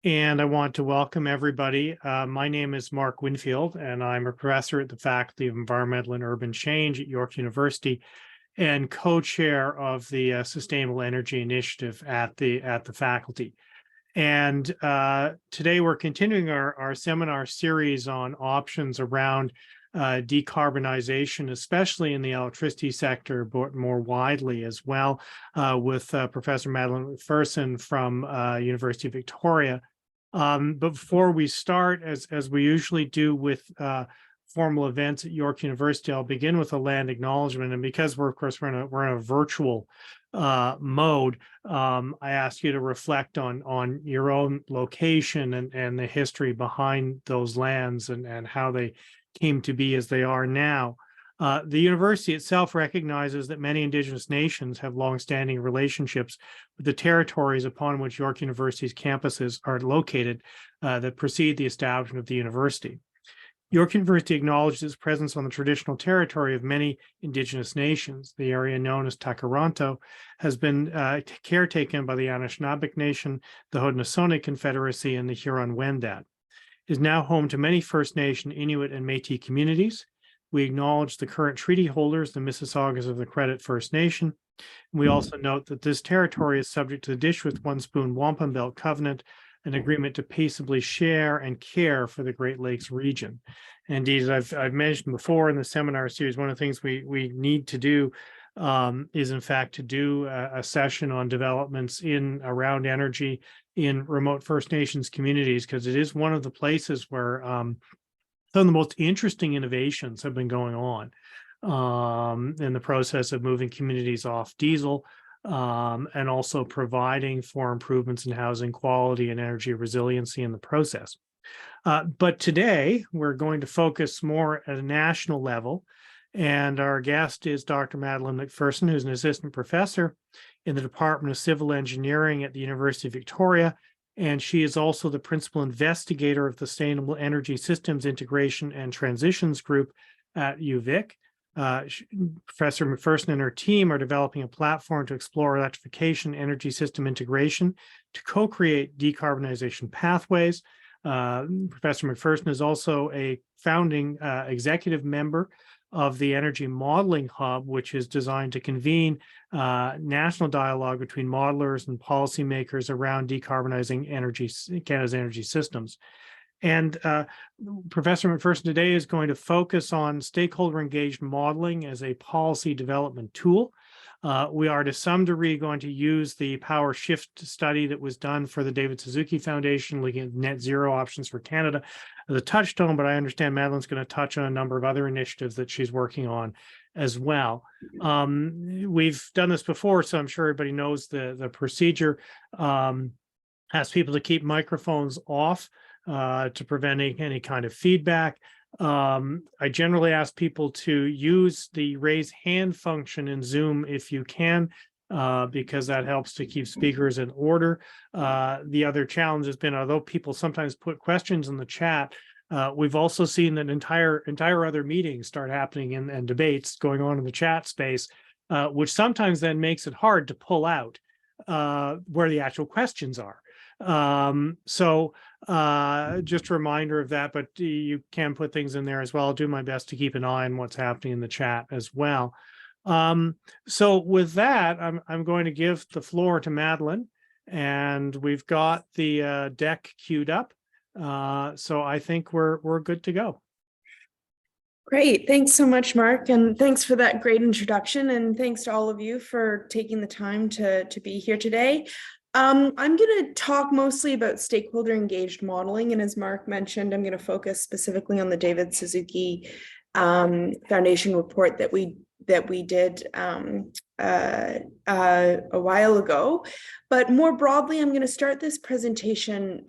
and I want to welcome everybody. My name is Mark Winfield, and I'm a professor at the Faculty of Environmental and Urban Change at York University and co-chair of the Sustainable Energy Initiative at the faculty. And today we're continuing our seminar series on options around decarbonization, especially in the electricity sector, but more widely as well, with Professor Madeleine McPherson from University of Victoria. But before we start, as we usually do with formal events at York University, I'll begin with a land acknowledgement. And because we're in a virtual mode, I ask you to reflect on your own location and the history behind those lands and how they came to be as they are now. The university itself recognizes that many Indigenous nations have longstanding relationships with the territories upon which York University's campuses are located that precede the establishment of the university. York University acknowledges its presence on the traditional territory of many Indigenous nations. The area known as Takaranto has been caretaken by the Anishinaabeg Nation, the Haudenosaunee Confederacy, and the Huron-Wendat. It is now home to many First Nation, Inuit, and Métis communities. We acknowledge the current treaty holders, the Mississaugas of the Credit First Nation. We also note that this territory is subject to the Dish with One Spoon Wampum Belt Covenant, an agreement to peaceably share and care for the Great Lakes region. Indeed, as I've mentioned before in the seminar series, one of the things we need to do is, in fact, to do a session on developments around energy in remote First Nations communities, because it is one of the places where some of the most interesting innovations have been going on in the process of moving communities off diesel, and also providing for improvements in housing quality and energy resiliency in the process. But today, we're going to focus more at a national level, and our guest is Dr. Madeleine McPherson, who's an assistant professor in the Department of Civil Engineering at the University of Victoria, and she is also the principal investigator of the Sustainable Energy Systems Integration and Transitions Group at UVic. Professor McPherson and her team are developing a platform to explore electrification energy system integration to co-create decarbonization pathways. Professor McPherson is also a founding executive member of the Energy Modeling Hub, which is designed to convene national dialogue between modelers and policymakers around decarbonizing Canada's energy systems. And Professor McPherson today is going to focus on stakeholder engaged modeling as a policy development tool. We are to some degree going to use the power shift study that was done for the David Suzuki Foundation looking at net zero options for Canada as a touchstone, but I understand Madeleine's going to touch on a number of other initiatives that she's working on as well. We've done this before, so I'm sure everybody knows the procedure. Ask people to keep microphones off to prevent any kind of feedback. I generally ask people to use the raise hand function in Zoom if you can, because that helps to keep speakers in order. The other challenge has been, although people sometimes put questions in the chat, we've also seen that entire other meetings start happening and debates going on in the chat space, which sometimes then makes it hard to pull out where the actual questions are. So just a reminder of that, but you can put things in there as well. I'll do my best to keep an eye on what's happening in the chat as well. So with that, I'm going to give the floor to Madeleine, and we've got the deck queued up. So I think we're good to go. Great. Thanks so much, Mark. And thanks for that great introduction. And thanks to all of you for taking the time to be here today. I'm going to talk mostly about stakeholder engaged modeling. And as Mark mentioned, I'm going to focus specifically on the David Suzuki Foundation report that we did a while ago. But more broadly, I'm going to start this presentation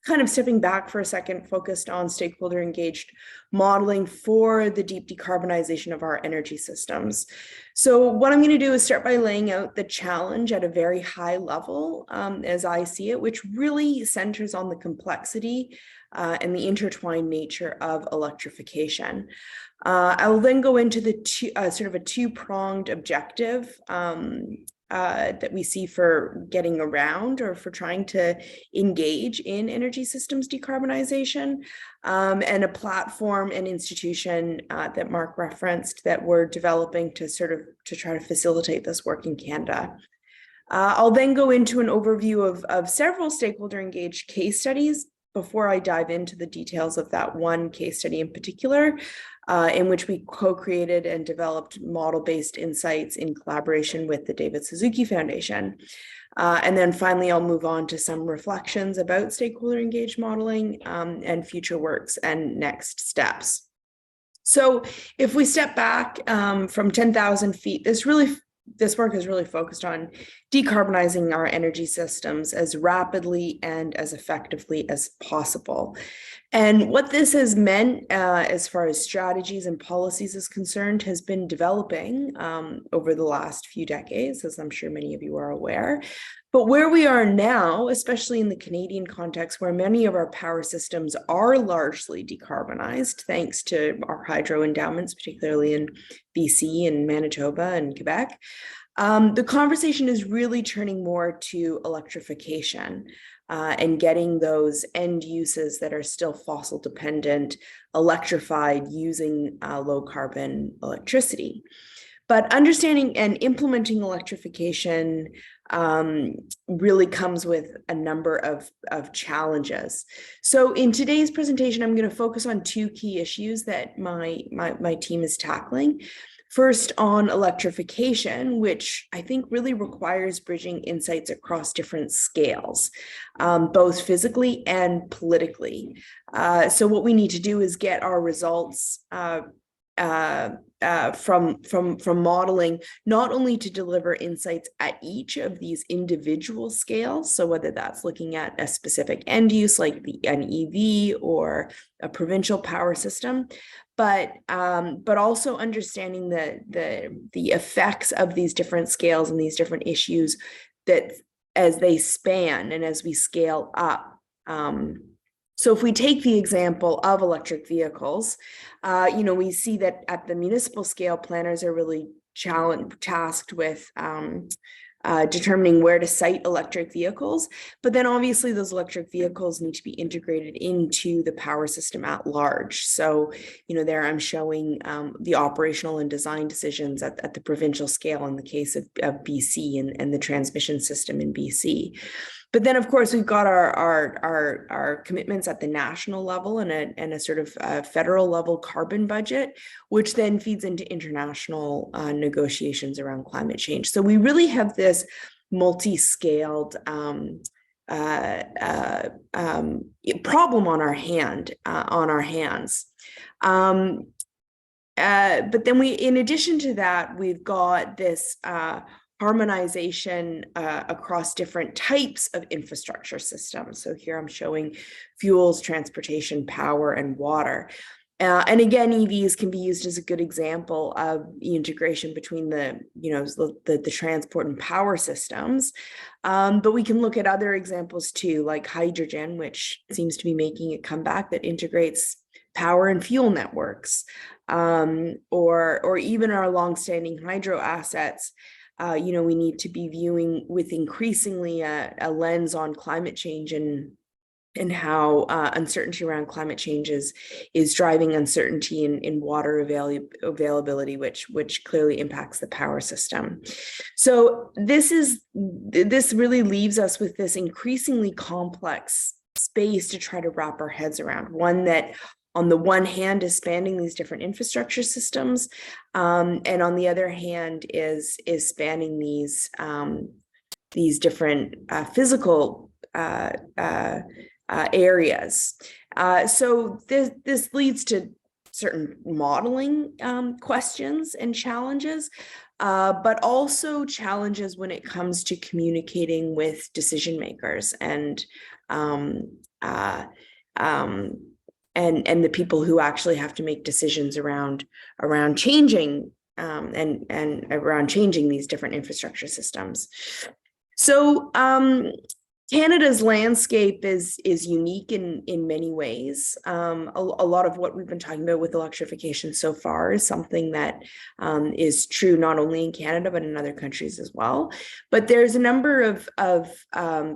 kind of stepping back for a second, focused on stakeholder engaged modeling for the deep decarbonization of our energy systems. So what I'm going to do is start by laying out the challenge at a very high level, as I see it, which really centers on the complexity and the intertwined nature of electrification. I will then go into the sort of a two-pronged objective that we see for getting around or for trying to engage in energy systems decarbonization, and a platform and institution that Mark referenced that we're developing to try to facilitate this work in Canada. I'll then go into an overview of several stakeholder engaged case studies before I dive into the details of that one case study in particular, in which we co-created and developed model-based insights in collaboration with the David Suzuki Foundation. And then finally, I'll move on to some reflections about stakeholder engaged modeling and future works and next steps. So if we step back from 10,000 feet, this work is really focused on decarbonizing our energy systems as rapidly and as effectively as possible. And what this has meant as far as strategies and policies is concerned has been developing over the last few decades, as I'm sure many of you are aware. But where we are now, especially in the Canadian context, where many of our power systems are largely decarbonized, thanks to our hydro endowments, particularly in BC and Manitoba and Quebec, the conversation is really turning more to electrification and getting those end uses that are still fossil dependent electrified using low carbon electricity. But understanding and implementing electrification really comes with a number of challenges. So in today's presentation, I'm going to focus on two key issues that my team is tackling. First, on electrification, which I think really requires bridging insights across different scales, both physically and politically. So what we need to do is get our results from modeling, not only to deliver insights at each of these individual scales, so whether that's looking at a specific end use like an EV or a provincial power system, but also understanding the effects of these different scales and these different issues that as they span and as we scale up. So if we take the example of electric vehicles, we see that at the municipal scale, planners are really tasked with determining where to site electric vehicles. But then obviously those electric vehicles need to be integrated into the power system at large. So, there I'm showing the operational and design decisions at the provincial scale in the case of BC and the transmission system in BC. But then, of course, we've got our commitments at the national level and a sort of federal level carbon budget, which then feeds into international negotiations around climate change. So we really have this multi-scaled problem on our hands. But then in addition to that, we've got this harmonization across different types of infrastructure systems. So here I'm showing fuels, transportation, power, and water. And again, EVs can be used as a good example of the integration between the transport and power systems. But we can look at other examples too, like hydrogen, which seems to be making a comeback that integrates power and fuel networks, or even our longstanding hydro assets. We need to be viewing with increasingly a lens on climate change and how uncertainty around climate change is driving uncertainty in water availability, which clearly impacts the power system. So this really leaves us with this increasingly complex space to try to wrap our heads around, one that on the one hand is spanning these different infrastructure systems, and on the other hand is spanning these different physical areas. So this leads to certain modeling questions and challenges, but also challenges when it comes to communicating with decision makers and the people who actually have to make decisions around changing and around changing these different infrastructure systems. So Canada's landscape is unique in many ways. A lot of what we've been talking about with electrification so far is something that is true not only in Canada but in other countries as well. But there's a number of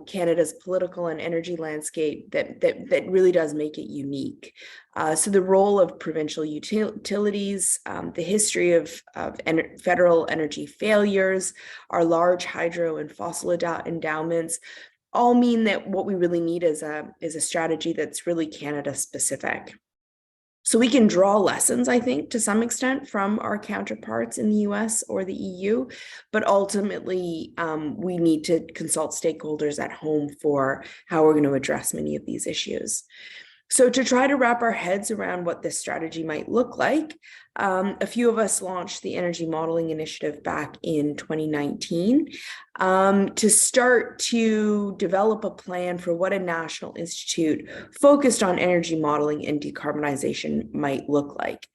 Canada's political and energy landscape that really does make it unique. So the role of provincial utilities, the history of federal energy failures, our large hydro and fossil endowments, all mean that what we really need is a strategy that's really Canada specific. So we can draw lessons, I think, to some extent from our counterparts in the US or the EU, but ultimately we need to consult stakeholders at home for how we're going to address many of these issues. So to try to wrap our heads around what this strategy might look like, a few of us launched the Energy Modeling Initiative back in 2019 to start to develop a plan for what a national institute focused on energy modeling and decarbonization might look like.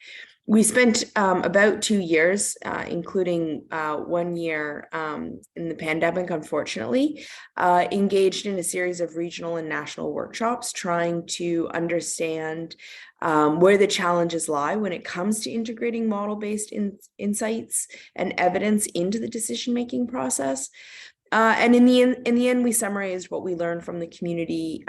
We spent about 2 years, including 1 year in the pandemic, unfortunately, engaged in a series of regional and national workshops, trying to understand where the challenges lie when it comes to integrating model-based insights and evidence into the decision-making process. And in the end, we summarized what we learned from the community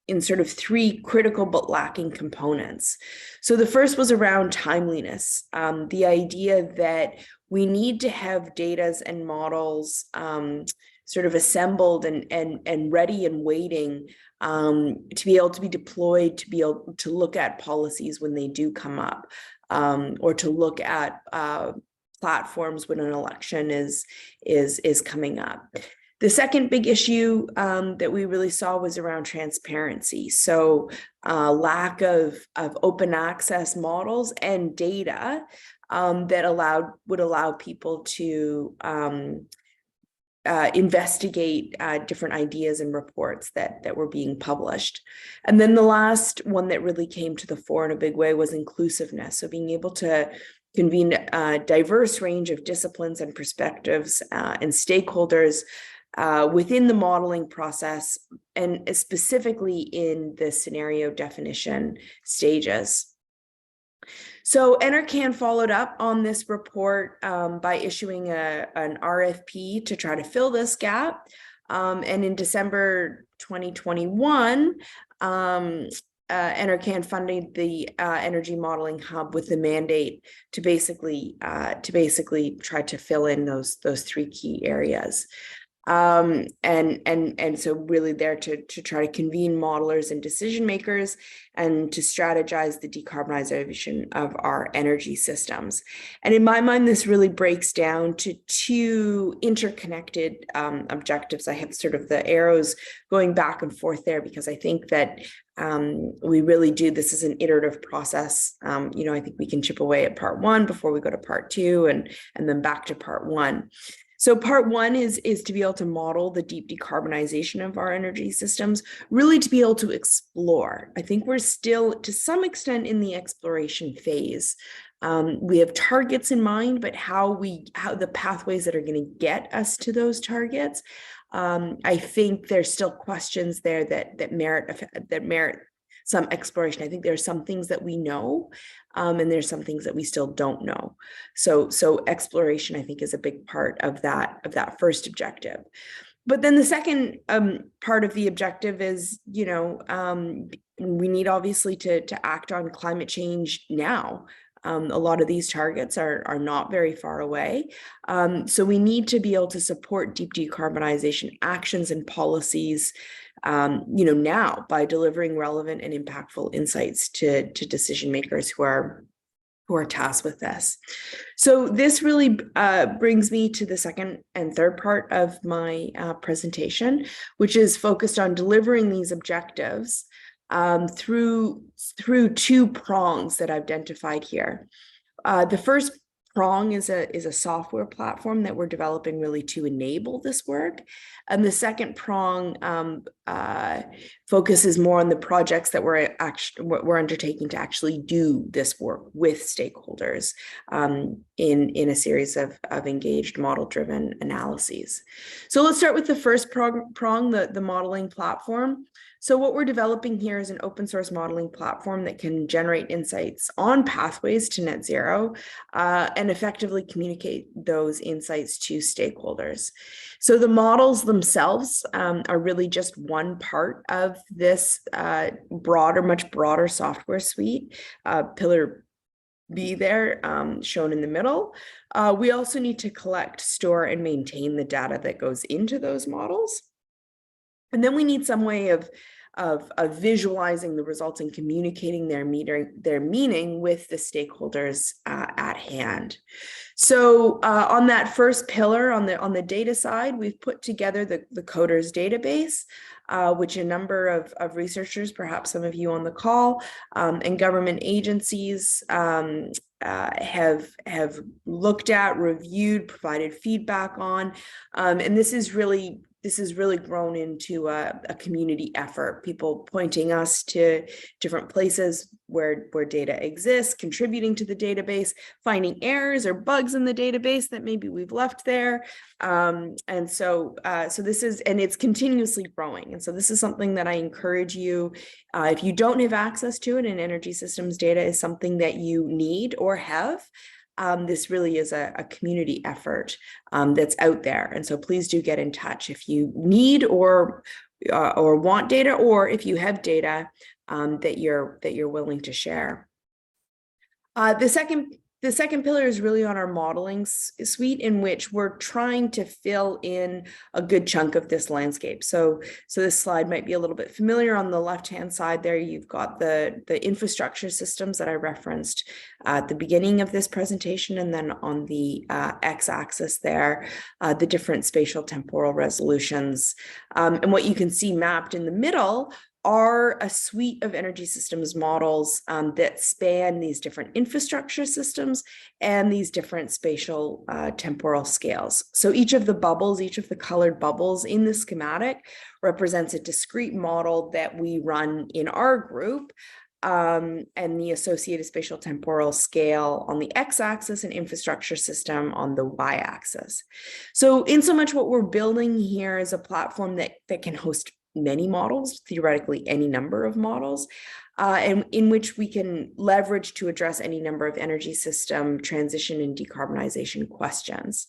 in sort of 3 critical but lacking components. So the first was around timeliness, the idea that we need to have data and models sort of assembled and ready and waiting to be able to be deployed, to be able to look at policies when they do come up, or to look at platforms when an election is coming up. The second big issue that we really saw was around transparency. So lack of open access models and data that would allow people to investigate different ideas and reports that were being published. And then the last one that really came to the fore in a big way was inclusiveness. So being able to convene a diverse range of disciplines and perspectives and stakeholders within the modeling process, and specifically in the scenario definition stages. So NRCan followed up on this report by issuing an RFP to try to fill this gap. And in December 2021, NRCan funded the Energy Modeling Hub with the mandate to basically try to fill in those 3 key areas. And so really there to try to convene modelers and decision makers and to strategize the decarbonization of our energy systems. And in my mind, this really breaks down to 2 interconnected objectives. I have sort of the arrows going back and forth there because I think that we really do. This is an iterative process. I think we can chip away at part 1 before we go to part 2 and then back to part 1. So part 1 is to be able to model the deep decarbonization of our energy systems, really to be able to explore. I think we're still to some extent in the exploration phase. We have targets in mind, but how the pathways that are going to get us to those targets, I think there's still questions there that merit some exploration. I think there are some things that we know, and there's some things that we still don't know. So exploration, I think, is a big part of that first objective. But then the second part of the objective is, we need obviously to act on climate change now. A lot of these targets are not very far away. So we need to be able to support deep decarbonization actions and policies now by delivering relevant and impactful insights to decision makers who are tasked with this. So this really brings me to the second and third part of my presentation, which is focused on delivering these objectives through 2 prongs that I've identified here. The first prong is a software platform that we're developing really to enable this work. And the second prong focuses more on the projects that we're undertaking to actually do this work with stakeholders in a series of engaged model-driven analyses. So let's start with the first prong, the modeling platform. So what we're developing here is an open source modeling platform that can generate insights on pathways to net zero and effectively communicate those insights to stakeholders. So the models themselves are really just one part of this much broader software suite. Pillar B there, shown in the middle. We also need to collect, store, and maintain the data that goes into those models. And then we need some way of visualizing the results and communicating their meaning with the stakeholders at hand. So on that first pillar, on the data side, we've put together the coders database, which a number of researchers, perhaps some of you on the call, and government agencies have looked at, reviewed, provided feedback on, and this is really grown into a community effort, people pointing us to different places where data exists, contributing to the database, finding errors or bugs in the database that maybe we've left there. And so this is, and it's continuously growing. And so this is something that I encourage you, if you don't have access to it, and energy systems data is something that you need or have, this really is a community effort that's out there. And so please do get in touch if you need or want data, or if you have data that you're willing to share. The second pillar is really on our modeling suite, in which we're trying to fill in a good chunk of this landscape. So this slide might be a little bit familiar. On the left-hand side there, you've got the infrastructure systems that I referenced at the beginning of this presentation, and then on the x-axis there, the different spatial temporal resolutions. And what you can see mapped in the middle are a suite of energy systems models that span these different infrastructure systems and these different spatial temporal scales. So each of the bubbles, each of the colored bubbles in the schematic represents a discrete model that we run in our group, and the associated spatial temporal scale on the x-axis and infrastructure system on the y-axis. So in so much what we're building here is a platform that can host many models, theoretically any number of models, and in which we can leverage to address any number of energy system transition and decarbonization questions.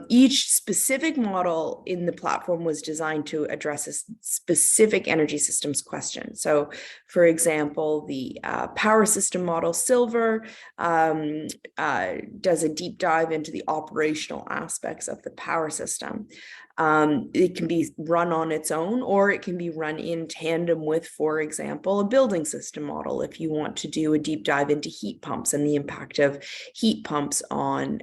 Each specific model in the platform was designed to address a specific energy systems question. So, for example, the power system model Silver does a deep dive into the operational aspects of the power system. It can be run on its own, or it can be run in tandem with, for example, a building system model if you want to do a deep dive into heat pumps and the impact of heat pumps on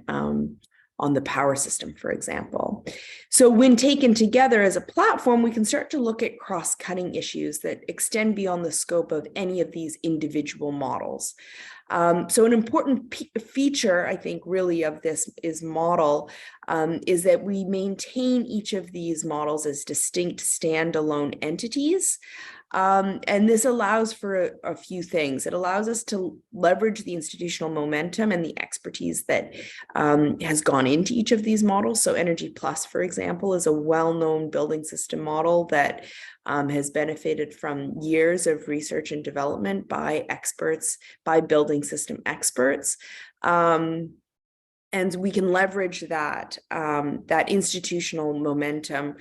the power system, for example. So when taken together as a platform, we can start to look at cross-cutting issues that extend beyond the scope of any of these individual models. So an important feature, I think, really of this model is that we maintain each of these models as distinct standalone entities. And this allows for a few things. It allows us to leverage the institutional momentum and the expertise that has gone into each of these models. So Energy Plus, for example, is a well-known building system model that has benefited from years of research and development by experts, by building system experts. And we can leverage that, that institutional momentum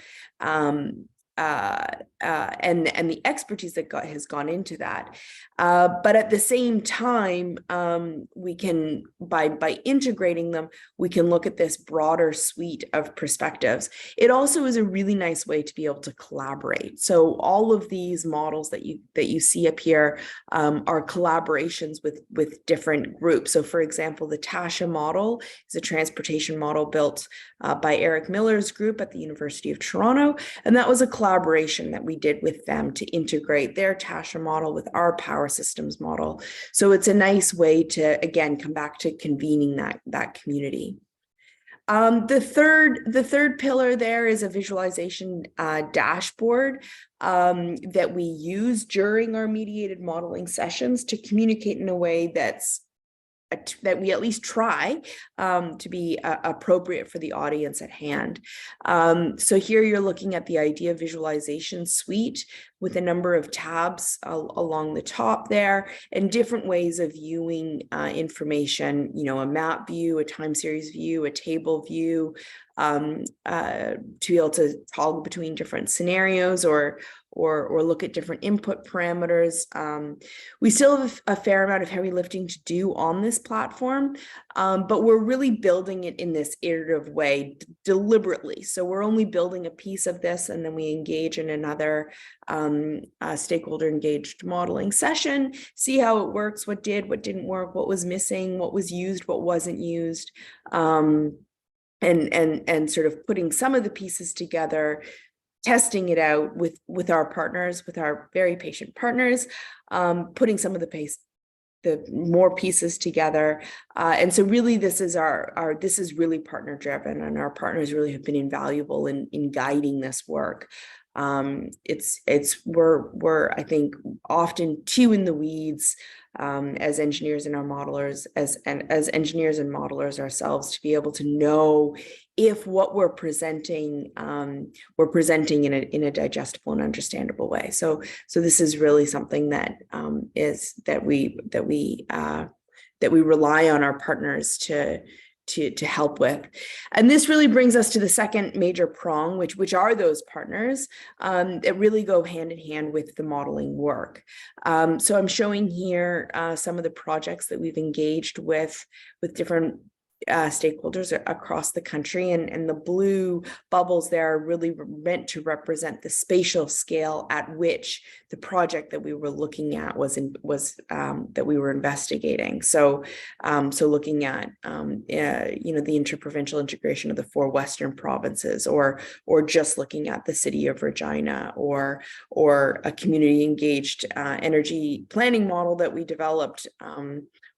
and the expertise that has gone into that. But at the same time, we can, by integrating them, we can look at this broader suite of perspectives. It also is a really nice way to be able to collaborate. So all of these models that you see up here are collaborations with different groups. So for example, the TASHA model is a transportation model built by Eric Miller's group at the University of Toronto. And that was a collaboration collaboration that we did with them to integrate their Tasha model with our power systems model. So it's a nice way to, again, come back to convening that community. The third pillar there is a visualization dashboard that we use during our mediated modeling sessions to communicate in a way that we at least try to be appropriate for the audience at hand. So here you're looking at the idea visualization suite with a number of tabs along the top there and different ways of viewing information, you know, a map view, a time series view, a table view, to be able to toggle between different scenarios or look at different input parameters. We still have a fair amount of heavy lifting to do on this platform, but we're really building it in this iterative way deliberately. So we're only building a piece of this, and then we engage in another stakeholder engaged modeling session, see how it works, what did, what didn't work, what was missing, what was used, what wasn't used, and sort of putting some of the pieces together, testing it out with our partners, with our very patient partners, putting some of the more pieces together. And so really this is this is really partner driven, and our partners really have been invaluable in guiding this work. We're I think often too in the weeds as engineers and our modelers, as engineers and modelers ourselves, to be able to know if what we're presenting in a digestible and understandable way. So this is really something that we rely on our partners to help with. And this really brings us to the second major prong, which are those partners that really go hand in hand with the modeling work. So I'm showing here some of the projects that we've engaged with different stakeholders across the country, and the blue bubbles there are really meant to represent the spatial scale at which the project that we were looking at was that we were investigating. So looking at the interprovincial integration of the 4 Western provinces, or just looking at the city of Regina, or a community engaged energy planning model that we developed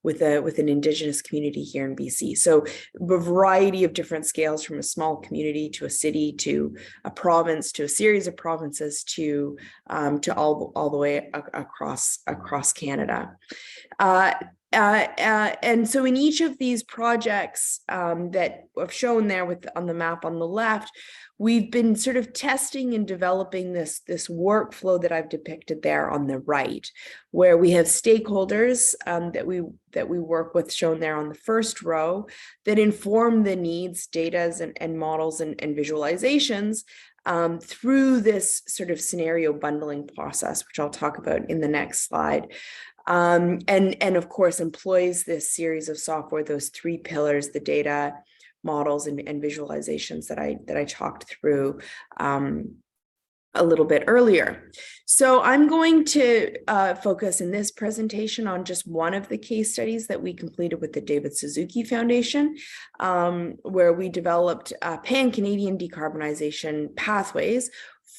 with an Indigenous community here in BC. So a variety of different scales, from a small community to a city to a province to a series of provinces to all the way across Canada. And so in each of these projects that I've shown there on the map on the left, we've been sort of testing and developing this workflow that I've depicted there on the right, where we have stakeholders that we work with, shown there on the first row, that inform the needs, data, and models and visualizations through this sort of scenario bundling process, which I'll talk about in the next slide. And of course employs this series of software, those 3 pillars, the data, models, and visualizations that I talked through a little bit earlier. So I'm going to focus in this presentation on just one of the case studies that we completed with the David Suzuki Foundation, where we developed pan-Canadian decarbonization pathways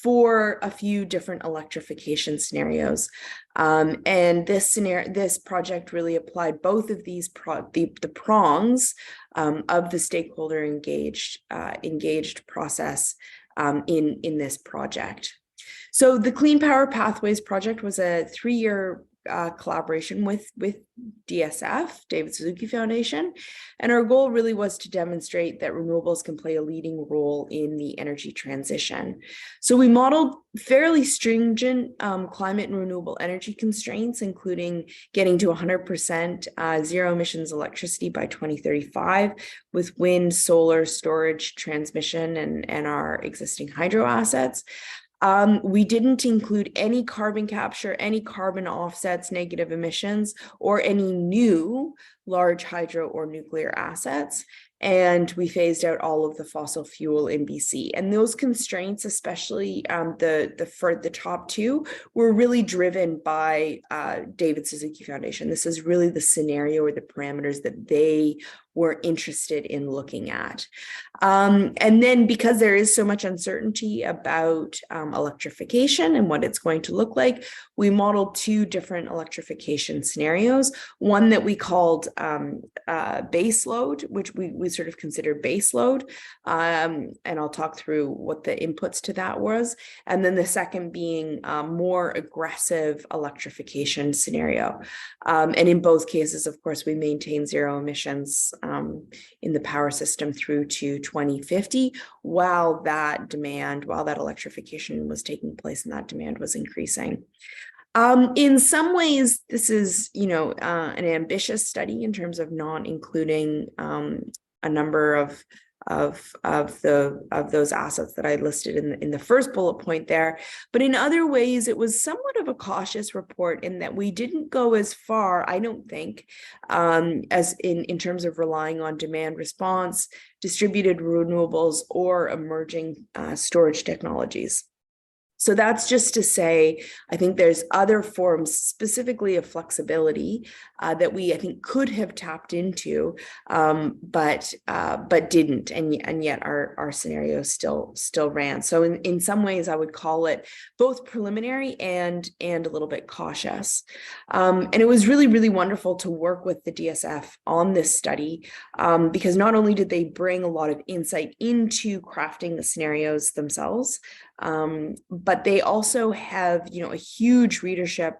for a few different electrification scenarios. And this project really applied both of these the prongs of the stakeholder engaged process in this project. So the Clean Power Pathways project was a 3-year collaboration with DSF, David Suzuki Foundation, and our goal really was to demonstrate that renewables can play a leading role in the energy transition. So we modeled fairly stringent climate and renewable energy constraints, including getting to 100% zero emissions electricity by 2035 with wind, solar, storage, transmission, and our existing hydro assets. We didn't include any carbon capture, any carbon offsets, negative emissions, or any new large hydro or nuclear assets. And we phased out all of the fossil fuel in BC. And those constraints, especially the top 2, were really driven by David Suzuki Foundation. This is really the scenario or the parameters that they we're interested in looking at. And then because there is so much uncertainty about electrification and what it's going to look like, we modeled two different electrification scenarios. One that we called base load, which we sort of consider base load. And I'll talk through what the inputs to that was. And then the second being more aggressive electrification scenario. And in both cases, of course, we maintain zero emissions in the power system through to 2050, while that electrification was taking place and that demand was increasing. In some ways, this is, an ambitious study in terms of not including a number of those assets that I listed in the first bullet point there. But in other ways, it was somewhat of a cautious report in that we didn't go as far, I don't think, as in terms of relying on demand response, distributed renewables, or emerging storage technologies. So that's just to say, I think there's other forms specifically of flexibility that we, I think, could have tapped into, but didn't, and yet our scenario still ran. So in some ways, I would call it both preliminary and a little bit cautious. And it was really, really wonderful to work with the DSF on this study, because not only did they bring a lot of insight into crafting the scenarios themselves, but they also have, a huge readership.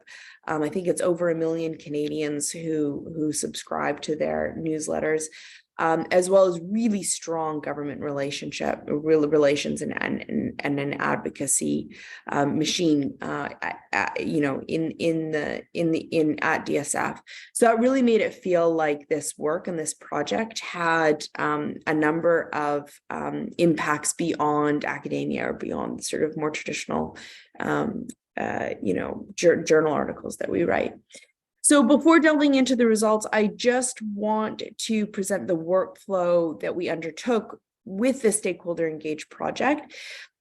I think it's over 1 million Canadians who subscribe to their newsletters, as well as really strong government relations and an advocacy machine, at DSF. So that really made it feel like this work and this project had a number of impacts beyond academia or beyond sort of more traditional, journal articles that we write. So before delving into the results, I just want to present the workflow that we undertook with the Stakeholder Engaged project.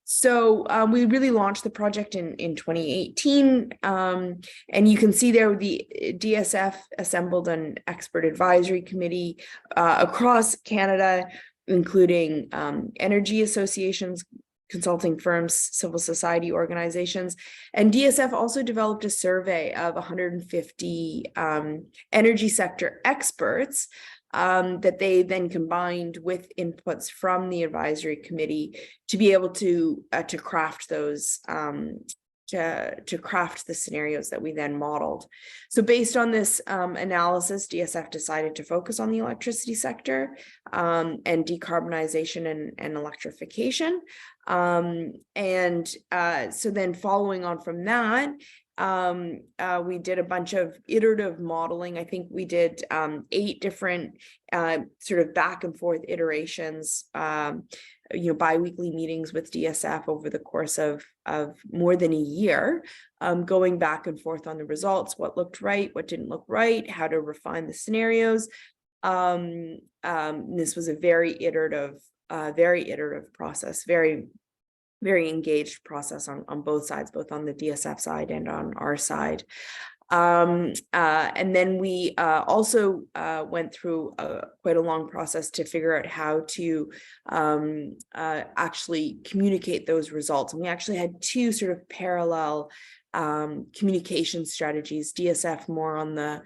So we really launched the project in 2018, and you can see there the DSF assembled an expert advisory committee across Canada, including energy associations, consulting firms, civil society organizations, and DSF also developed a survey of 150 energy sector experts that they then combined with inputs from the advisory committee to be able to craft those to craft the scenarios that we then modeled. So based on this analysis, DSF decided to focus on the electricity sector and decarbonization and electrification. So then following on from that, we did a bunch of iterative modeling. I think we did 8 different sort of back and forth iterations, bi-weekly meetings with DSF over the course of more than a year, going back and forth on the results, what looked right, what didn't look right, how to refine the scenarios. This was a very iterative process, very engaged process on both sides, both on the DSF side and on our side. And then we also went through quite a long process to figure out how to actually communicate those results. And we actually had 2 sort of parallel communication strategies, DSF more on the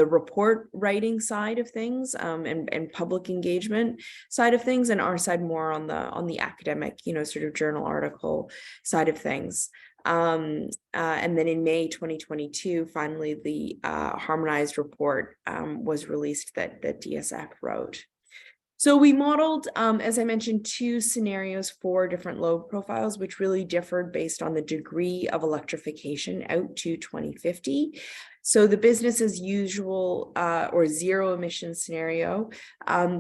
report writing side of things, and public engagement side of things, and our side more on the academic, sort of journal article side of things. And then in May 2022, finally the harmonized report was released that DSF wrote. So we modeled, as I mentioned, 2 scenarios for different load profiles, which really differed based on the degree of electrification out to 2050. So the business as usual or zero emission scenario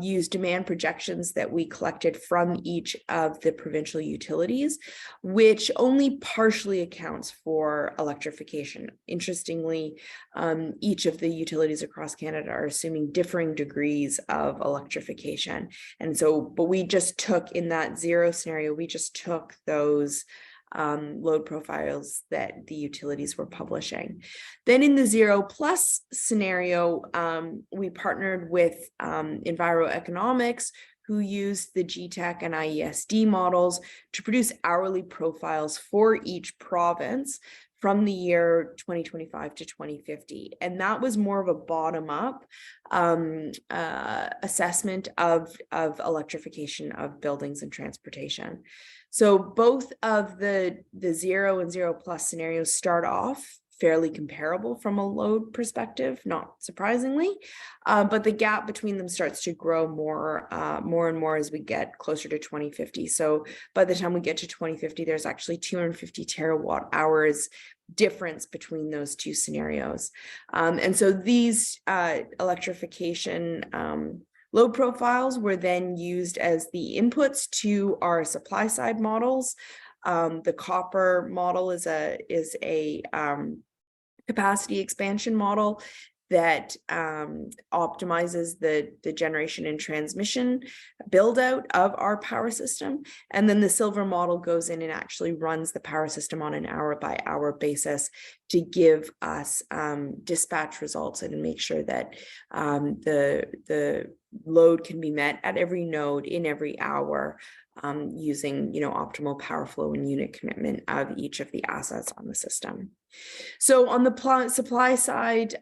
used demand projections that we collected from each of the provincial utilities, which only partially accounts for electrification. Interestingly, each of the utilities across Canada are assuming differing degrees of electrification. And so, but we just took in that zero scenario, we just took those load profiles that the utilities were publishing. Then in the 0+ scenario, we partnered with EnviroEconomics, who used the GTEC and IESD models to produce hourly profiles for each province from the year 2025 to 2050. And that was more of a bottom-up assessment of electrification of buildings and transportation. So both of the 0 and 0+ scenarios start off fairly comparable from a load perspective, not surprisingly, but the gap between them starts to grow more and more as we get closer to 2050. So by the time we get to 2050, there's actually 250 terawatt hours difference between those two scenarios. And so these electrification load profiles were then used as the inputs to our supply side models. The copper model is a capacity expansion model that optimizes the generation and transmission build out of our power system. And then the silver model goes in and actually runs the power system on an hour by hour basis to give us dispatch results and make sure that the load can be met at every node in every hour using optimal power flow and unit commitment of each of the assets on the system. So on the supply side,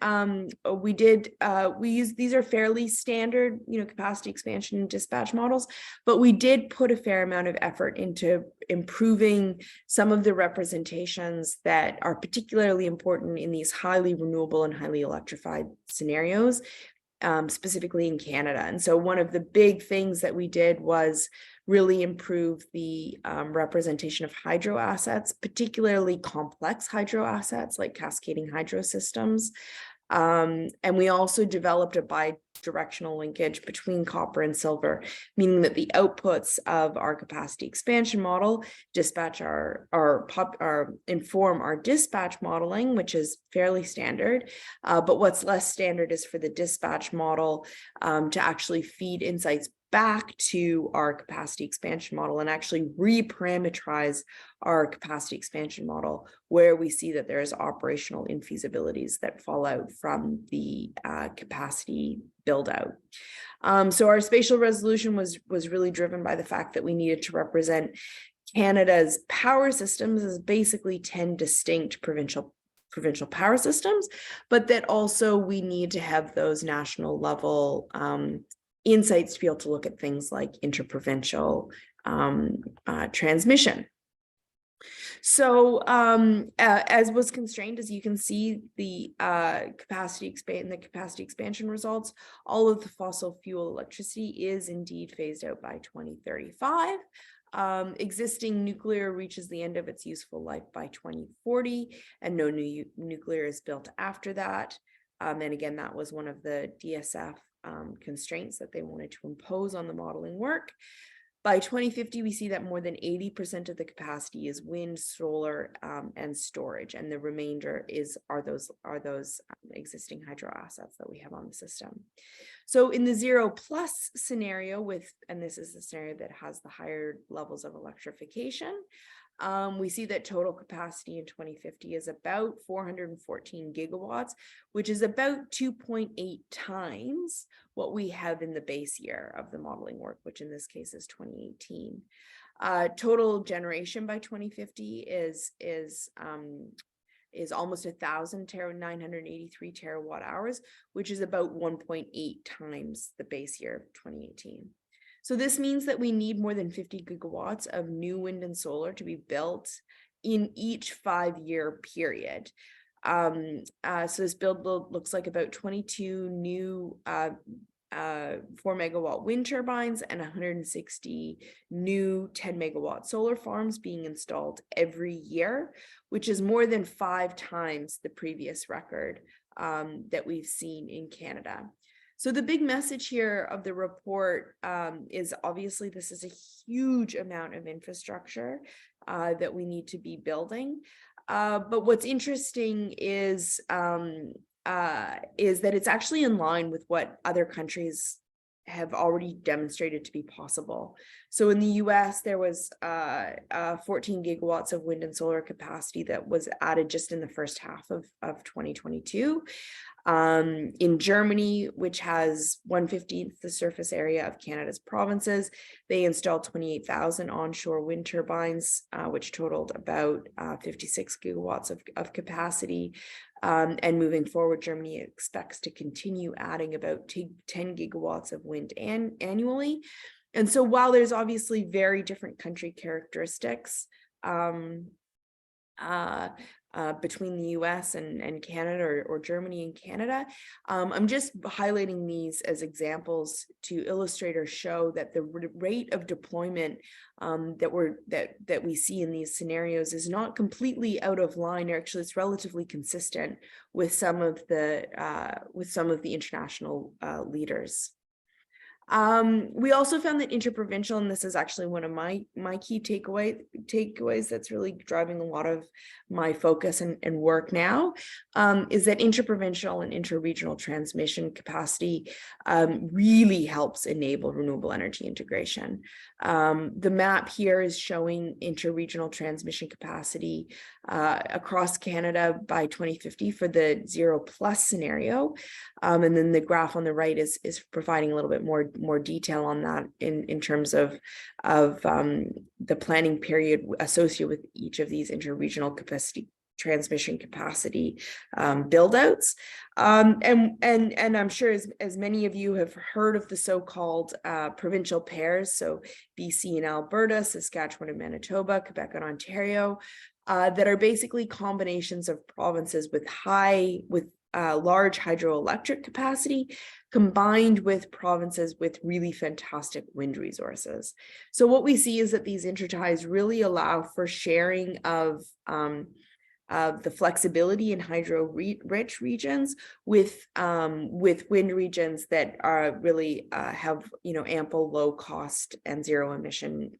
these are fairly standard, capacity expansion and dispatch models, but we did put a fair amount of effort into improving some of the representations that are particularly important in these highly renewable and highly electrified scenarios, specifically in Canada. And so one of the big things that we did was really improve the representation of hydro assets, particularly complex hydro assets like cascading hydro systems. And we also developed a bi-directional linkage between copper and silver, meaning that the outputs of our capacity expansion model inform our dispatch modeling, which is fairly standard. But what's less standard is for the dispatch model to actually feed insights back to our capacity expansion model and actually reparameterize our capacity expansion model where we see that there's operational infeasibilities that fall out from the capacity build out. So our spatial resolution was really driven by the fact that we needed to represent Canada's power systems as basically 10 distinct provincial power systems, but that also we need to have those national level insights to be able to look at things like interprovincial transmission. So as was constrained, as you can see, the capacity expansion results, all of the fossil fuel electricity is indeed phased out by 2035. Existing nuclear reaches the end of its useful life by 2040, and no new nuclear is built after that. And again, that was one of the DSF constraints that they wanted to impose on the modeling work. By 2050, we see that more than 80% of the capacity is wind, solar, and storage, and the remainder are those existing hydro assets that we have on the system. So in the 0+ scenario and this is the scenario that has the higher levels of electrification, we see that total capacity in 2050 is about 414 gigawatts, which is about 2.8 times what we have in the base year of the modeling work, which in this case is 2018. Total generation by 2050 is almost 983 terawatt hours, which is about 1.8 times the base year of 2018. So this means that we need more than 50 gigawatts of new wind and solar to be built in each 5-year period. So this build looks like about 22 new 4-megawatt wind turbines and 160 new 10-megawatt solar farms being installed every year, which is more than 5 times the previous record that we've seen in Canada. So the big message here of the report is obviously this is a huge amount of infrastructure that we need to be building. But what's interesting is that it's actually in line with what other countries have already demonstrated to be possible. So in the US, there was 14 gigawatts of wind and solar capacity that was added just in the first half of 2022. In Germany, which has 1/15 the surface area of Canada's provinces, they installed 28,000 onshore wind turbines, which totaled about 56 gigawatts of capacity. And moving forward, Germany expects to continue adding about 10 gigawatts of wind annually. And so while there's obviously very different country characteristics, between the US and Canada, or Germany and Canada. I'm just highlighting these as examples to illustrate or show that the rate of deployment that we see in these scenarios is not completely out of line, or actually it's relatively consistent with some of the international leaders. We also found that interprovincial, and this is actually one of my key takeaways that's really driving a lot of my focus and work now, is that interprovincial and interregional transmission capacity really helps enable renewable energy integration. The map here is showing interregional transmission capacity across Canada by 2050 for the 0+ scenario. And then the graph on the right is providing a little bit more detail on that in terms of the planning period associated with each of these interregional transmission capacity build outs. And I'm sure as many of you have heard of the so-called provincial pairs, so BC and Alberta, Saskatchewan and Manitoba, Quebec and Ontario, that are basically combinations of provinces with large hydroelectric capacity combined with provinces with really fantastic wind resources. So what we see is that these interties really allow for sharing of the flexibility in hydro-rich regions with wind regions that are really have ample low cost and zero emission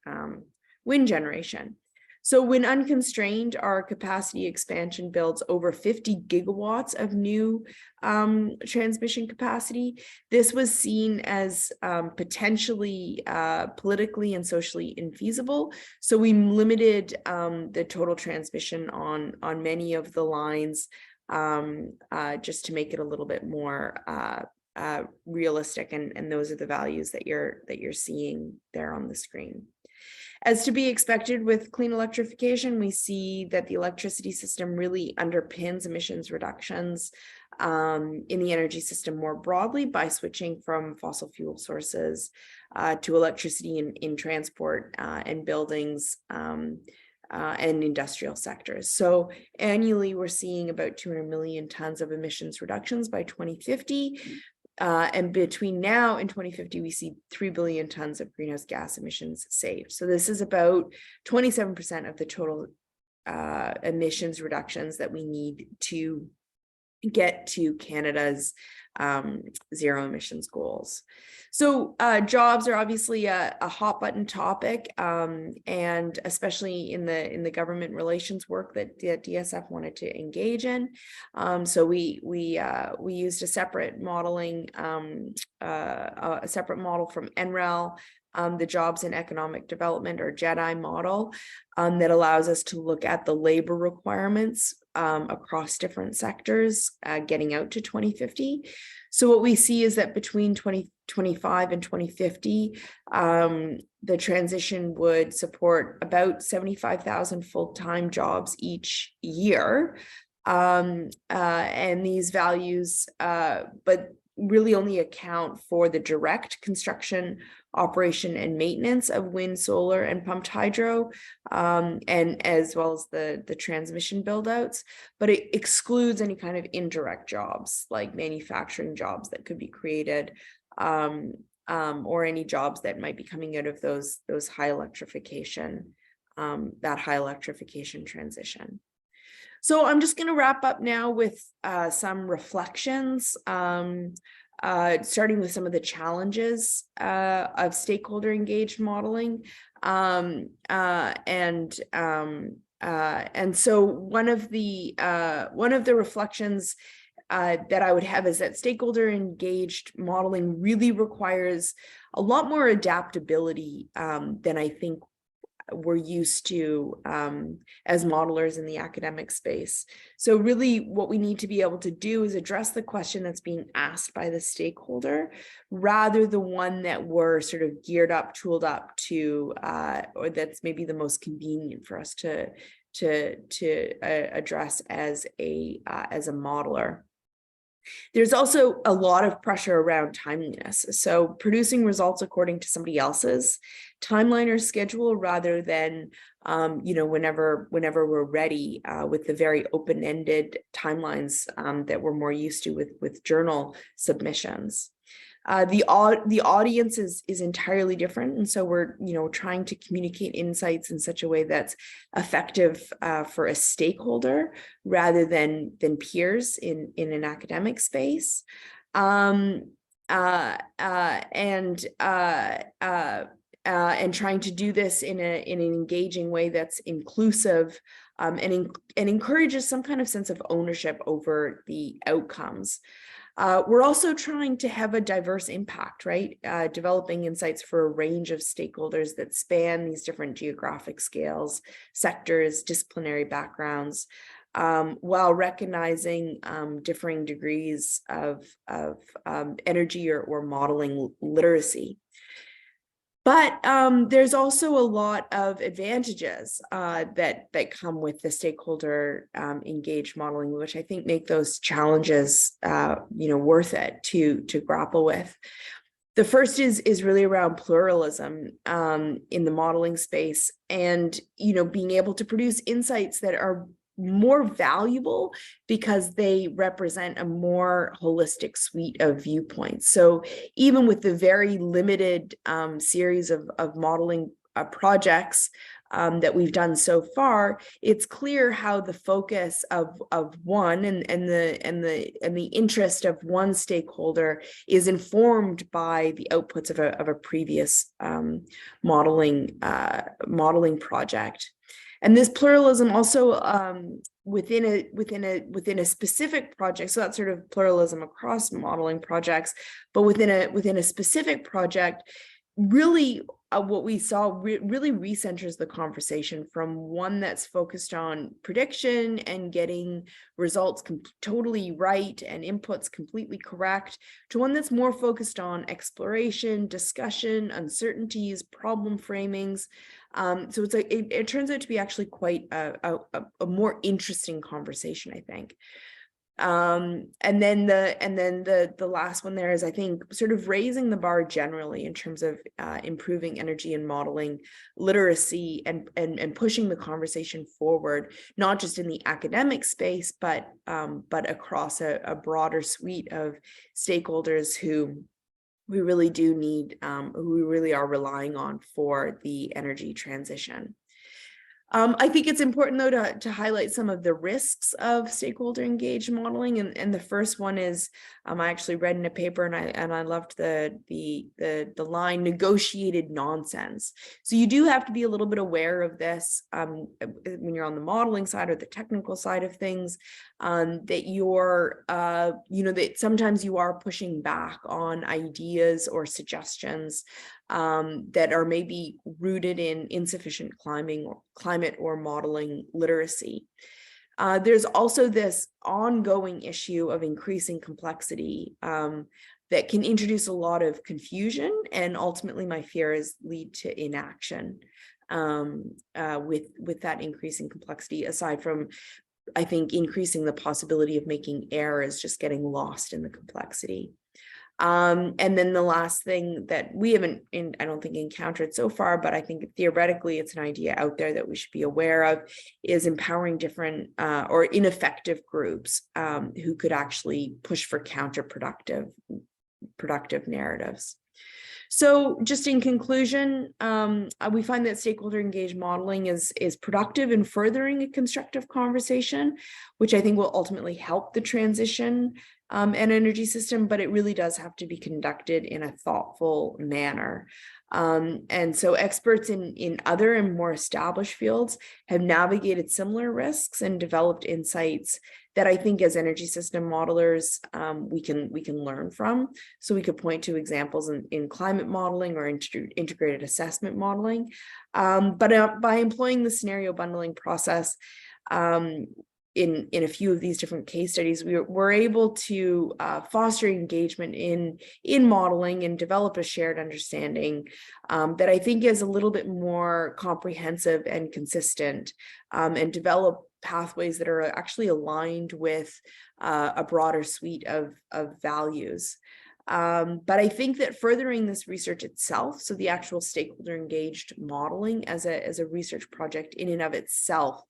wind generation. So when unconstrained, our capacity expansion builds over 50 gigawatts of new transmission capacity. This was seen as potentially politically and socially infeasible. So we limited the total transmission on many of the lines just to make it a little bit more realistic. And those are the values that you're seeing there on the screen. As to be expected with clean electrification, we see that the electricity system really underpins emissions reductions in the energy system more broadly by switching from fossil fuel sources to electricity in transport and buildings and industrial sectors. So annually, we're seeing about 200 million tons of emissions reductions by 2050. And between now and 2050, we see 3 billion tons of greenhouse gas emissions saved. So this is about 27% of the total emissions reductions that we need to get to Canada's zero emissions goals. So jobs are obviously a hot button topic, and especially in the government relations work that DSF wanted to engage in. So we used a separate modeling, a separate model from NREL, the Jobs and Economic Development, or JEDI model, that allows us to look at the labor requirements across different sectors getting out to 2050. So what we see is that between 2025 and 2050, the transition would support about 75,000 full-time jobs each year. And these values, but really only account for the direct construction, operation, and maintenance of wind, solar, and pumped hydro, and as well as the transmission build-outs, but it excludes any kind of indirect jobs like manufacturing jobs that could be created, or any jobs that might be coming out of those high electrification, that high electrification transition. So I'm just going to wrap up now with some reflections, starting with some of the challenges of stakeholder engaged modeling. And so one of the reflections that I would have is that stakeholder engaged modeling really requires a lot more adaptability than I think we're used to as modelers in the academic space. So really what we need to be able to do is address the question that's being asked by the stakeholder, rather than one that we're sort of geared up, tooled up to, or that's maybe the most convenient for us to address as a modeler. There's also a lot of pressure around timeliness. So producing results according to somebody else's timeline or schedule, rather than, whenever we're ready, with the very open-ended timelines that we're more used to with journal submissions. The audience is entirely different, and so we're trying to communicate insights in such a way that's effective for a stakeholder rather than peers in an academic space, and trying to do this in an engaging way that's inclusive and encourages some kind of sense of ownership over the outcomes. We're also trying to have a diverse impact, right? Developing insights for a range of stakeholders that span these different geographic scales, sectors, disciplinary backgrounds, while recognizing differing degrees of energy or modeling literacy. But there's also a lot of advantages that come with the stakeholder engaged modeling, which I think make those challenges worth it to grapple with. The first is really around pluralism in the modeling space, and being able to produce insights that are more valuable because they represent a more holistic suite of viewpoints. So even with the very limited series of modeling projects that we've done so far, it's clear how the focus of one and the interest of one stakeholder is informed by the outputs of a previous modeling project. And this pluralism also within a specific project, so that's sort of pluralism across modeling projects, but within a specific project, really what we saw really recenters the conversation from one that's focused on prediction and getting results totally right and inputs completely correct, to one that's more focused on exploration, discussion, uncertainties, problem framings. So it's like it turns out to be actually quite a more interesting conversation, I think. And then the last one there is, I think, sort of raising the bar generally in terms of improving energy and modeling literacy and pushing the conversation forward, not just in the academic space, but across a broader suite of stakeholders who we really do need, who we really are relying on for the energy transition. I think it's important, though, to highlight some of the risks of stakeholder engaged modeling, and the first one is I actually read in a paper, and I loved the line "negotiated nonsense." So you do have to be a little bit aware of this when you're on the modeling side or the technical side of things, that you're that sometimes you are pushing back on ideas or suggestions that are maybe rooted in insufficient climate or modeling literacy. There's also this ongoing issue of increasing complexity that can introduce a lot of confusion, and ultimately my fear is lead to inaction with that increasing complexity, aside from, I think, increasing the possibility of making errors, just getting lost in the complexity. And then the last thing that we haven't, I don't think, encountered so far, but I think theoretically it's an idea out there that we should be aware of, is empowering different or ineffective groups who could actually push for counterproductive narratives. So just in conclusion, we find that stakeholder engaged modeling is productive in furthering a constructive conversation, which I think will ultimately help the transition and energy system, but it really does have to be conducted in a thoughtful manner. And so experts in other and more established fields have navigated similar risks and developed insights that I think as energy system modelers, we can learn from. So we could point to examples in climate modeling or integrated assessment modeling. But by employing the scenario bundling process, in a few of these different case studies, we're able to foster engagement in modeling and develop a shared understanding that I think is a little bit more comprehensive and consistent, and develop pathways that are actually aligned with a broader suite of values. But I think that furthering this research itself, so the actual stakeholder engaged modeling as a research project in and of itself,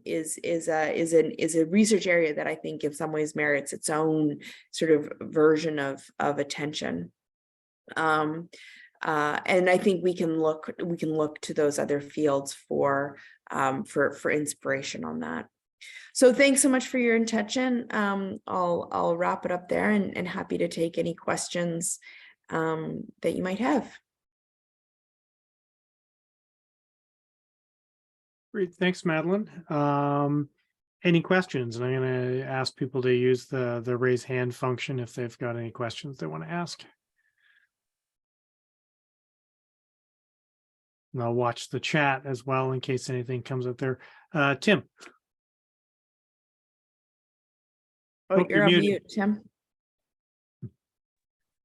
is a research area that I think in some ways merits its own sort of version of attention. And I think we can look to those other fields for inspiration on that. So thanks so much for your attention. I'll wrap it up there, and happy to take any questions that you might have. Great, thanks, Madeleine. Any questions? And I'm going to ask people to use the raise hand function if they've got any questions they want to ask. And I'll watch the chat as well in case anything comes up there. Tim. Oh, you're on mute, Tim.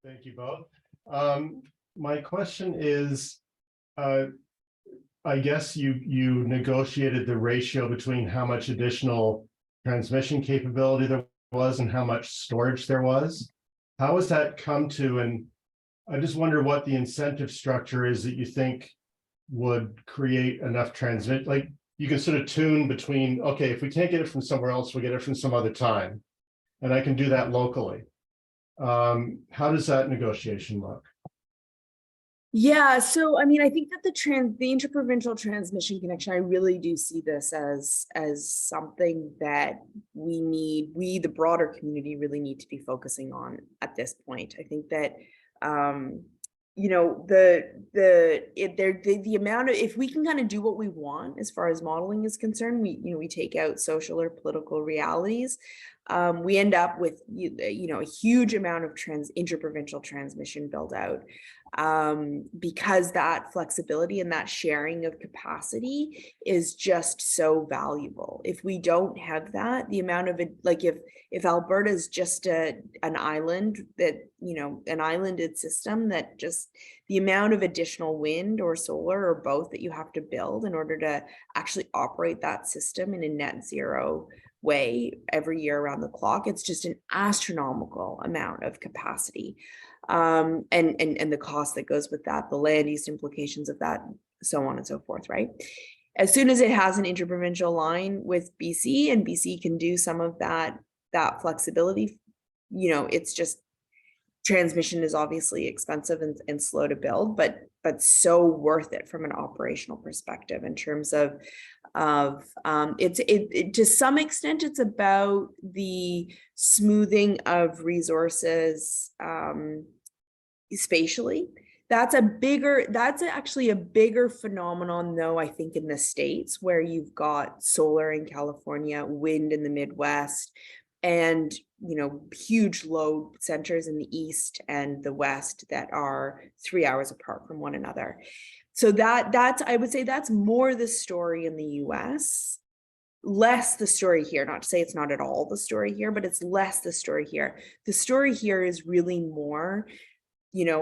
Thank you both. My question is, I guess you negotiated the ratio between how much additional transmission capability there was and how much storage there was. How has that come to? And I just wonder what the incentive structure is that you think would create enough transmit. Like you can sort of tune between, okay, if we can't get it from somewhere else, we'll get it from some other time. And I can do that locally. How does that negotiation look? Yeah, so I mean, I think that the interprovincial transmission connection, I really do see this as something that we the broader community really need to be focusing on at this point. I think that you know, the amount of, if we can kind of do what we want as far as modeling is concerned, we take out social or political realities, we end up with a huge amount of interprovincial transmission build out, because that flexibility and that sharing of capacity is just so valuable. If we don't have that, the amount of it, like if Alberta is just an island that, an islanded system, that just the amount of additional wind or solar or both that you have to build in order to actually operate that system in a net zero way every year around the clock, it's just an astronomical amount of capacity, and the cost that goes with that, the land use implications of that, so on and so forth, right? As soon as it has an interprovincial line with BC, and BC can do some of that flexibility, it's just, transmission is obviously expensive and slow to build, but so worth it from an operational perspective in terms of it to some extent, it's about the smoothing of resources spatially. That's actually a bigger phenomenon though, I think, in the States, where you've got solar in California, wind in the Midwest, and huge load centers in the East and the West that are 3 hours apart from one another. So that's, I would say that's more the story in the US, less the story here. Not to say it's not at all the story here, but it's less the story here. The story here is really more,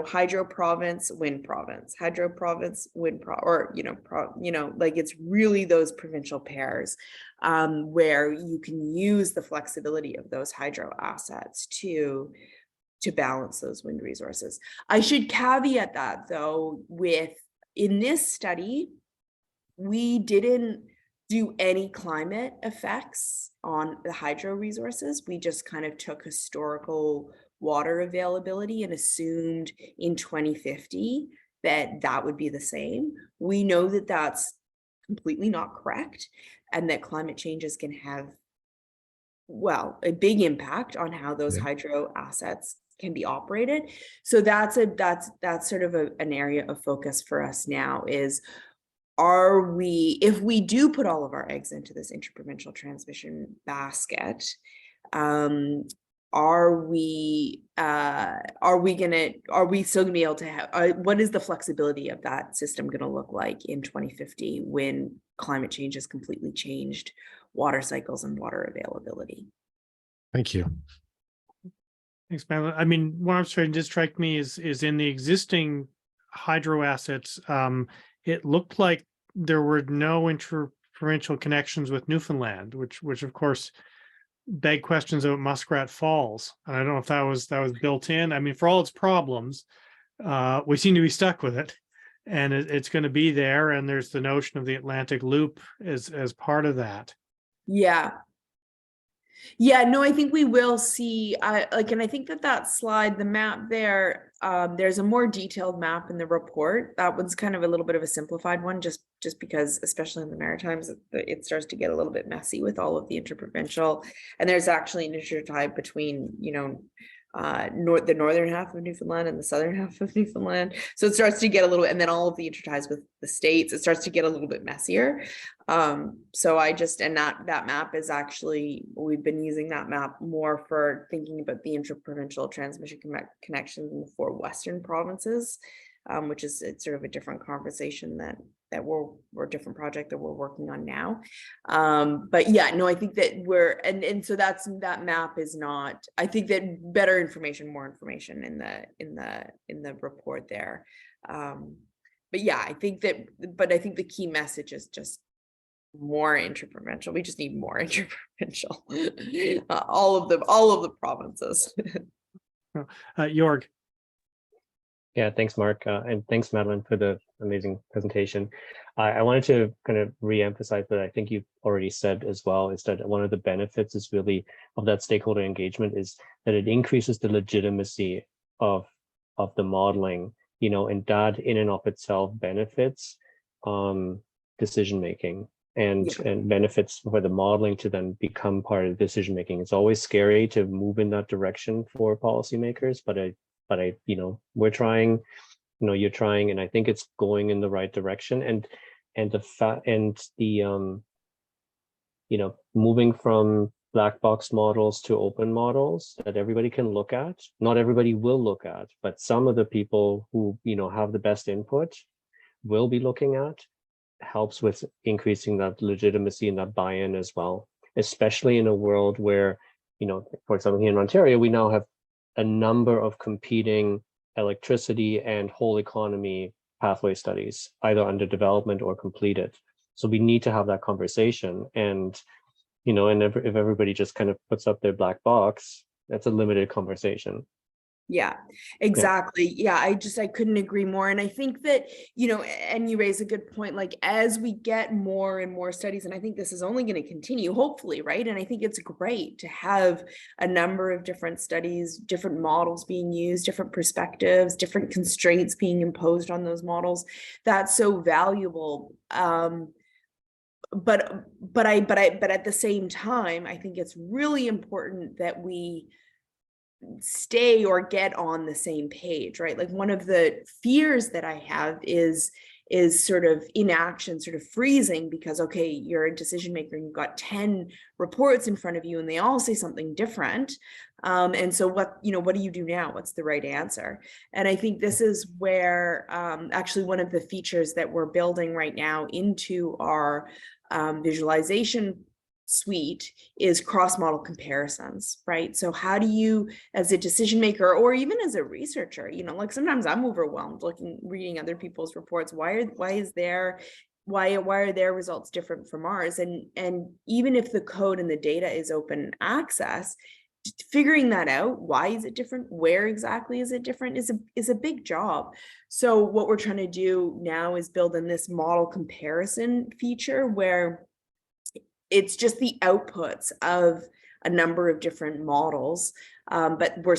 hydro province, wind province, hydro province, wind or like it's really those provincial pairs, where you can use the flexibility of those hydro assets to balance those wind resources. I should caveat that though, in this study, we didn't do any climate effects on the hydro resources. We just kind of took historical water availability and assumed in 2050 that would be the same. We know that that's completely not correct, and that climate changes can have, a big impact on how those hydro assets can be operated. So that's sort of an area of focus for us now is, if we do put all of our eggs into this interprovincial transmission basket, are we still gonna be able to have, what is the flexibility of that system gonna look like in 2050 when climate change has completely changed water cycles and water availability? Thank you. Thanks, Madeleine. I mean, one observation just struck me is in the existing hydro assets, it looked like there were no interprovincial connections with Newfoundland, which of course beg questions about Muskrat Falls. And I don't know if that was built in. I mean, for all its problems, we seem to be stuck with it, and it's going to be there. And there's the notion of the Atlantic Loop as part of that. Yeah. Yeah, no, I think we will see, and I think that slide, the map there, there's a more detailed map in the report. That one's kind of a little bit of a simplified one, just because, especially in the Maritimes, it starts to get a little bit messy with all of the interprovincial. And there's actually an intertie between, the northern half of Newfoundland and the southern half of Newfoundland. So it starts to get a little, and then all of the interties with the states, it starts to get a little bit messier. So that map is actually, we've been using that map more for thinking about the interprovincial transmission connections in the 4 western provinces, which is, it's sort of a different conversation that we're a different project that we're working on now. But yeah, no, I think that and so that map is not, I think that better information, more information in the report there. But yeah, I think the key message is just more interprovincial. We just need more interprovincial. all of the provinces. Jorg. Yeah, thanks, Mark, and thanks, Madeleine, for the amazing presentation. I wanted to kind of re-emphasize that I think you've already said as well, is that one of the benefits is really of that stakeholder engagement is that it increases the legitimacy of the modeling, and that in and of itself benefits decision making and benefits for the modeling to then become part of decision making. It's always scary to move in that direction for policymakers, but we're trying, you're trying, and I think it's going in the right direction. And moving from black box models to open models that everybody can look at. Not everybody will look at, but some of the people who, have the best input will be looking at, helps with increasing that legitimacy and that buy-in as well, especially in a world where, for example, here in Ontario, we now have a number of competing electricity and whole economy pathway studies, either under development or completed. So we need to have that conversation. And, if everybody just kind of puts up their black box, that's a limited conversation. Yeah, exactly. Yeah, I couldn't agree more. And I think that, and you raise a good point, like as we get more and more studies, and I think this is only going to continue, hopefully, right? And I think it's great to have a number of different studies, different models being used, different perspectives, different constraints being imposed on those models. That's so valuable. But at the same time, I think it's really important that we stay or get on the same page, right? Like one of the fears that I have is sort of inaction, sort of freezing, because okay, you're a decision maker and you've got 10 reports in front of you and they all say something different. And so what do you do now? What's the right answer? And I think this is where actually one of the features that we're building right now into our visualization suite is cross-model comparisons, right? So how do you, as a decision maker or even as a researcher, like sometimes I'm overwhelmed reading other people's reports. Why are their results different from ours? And even if the code and the data is open access, figuring that out, why is it different? Where exactly is it different is a big job. So what we're trying to do now is build in this model comparison feature where it's just the outputs of a number of different models, but we're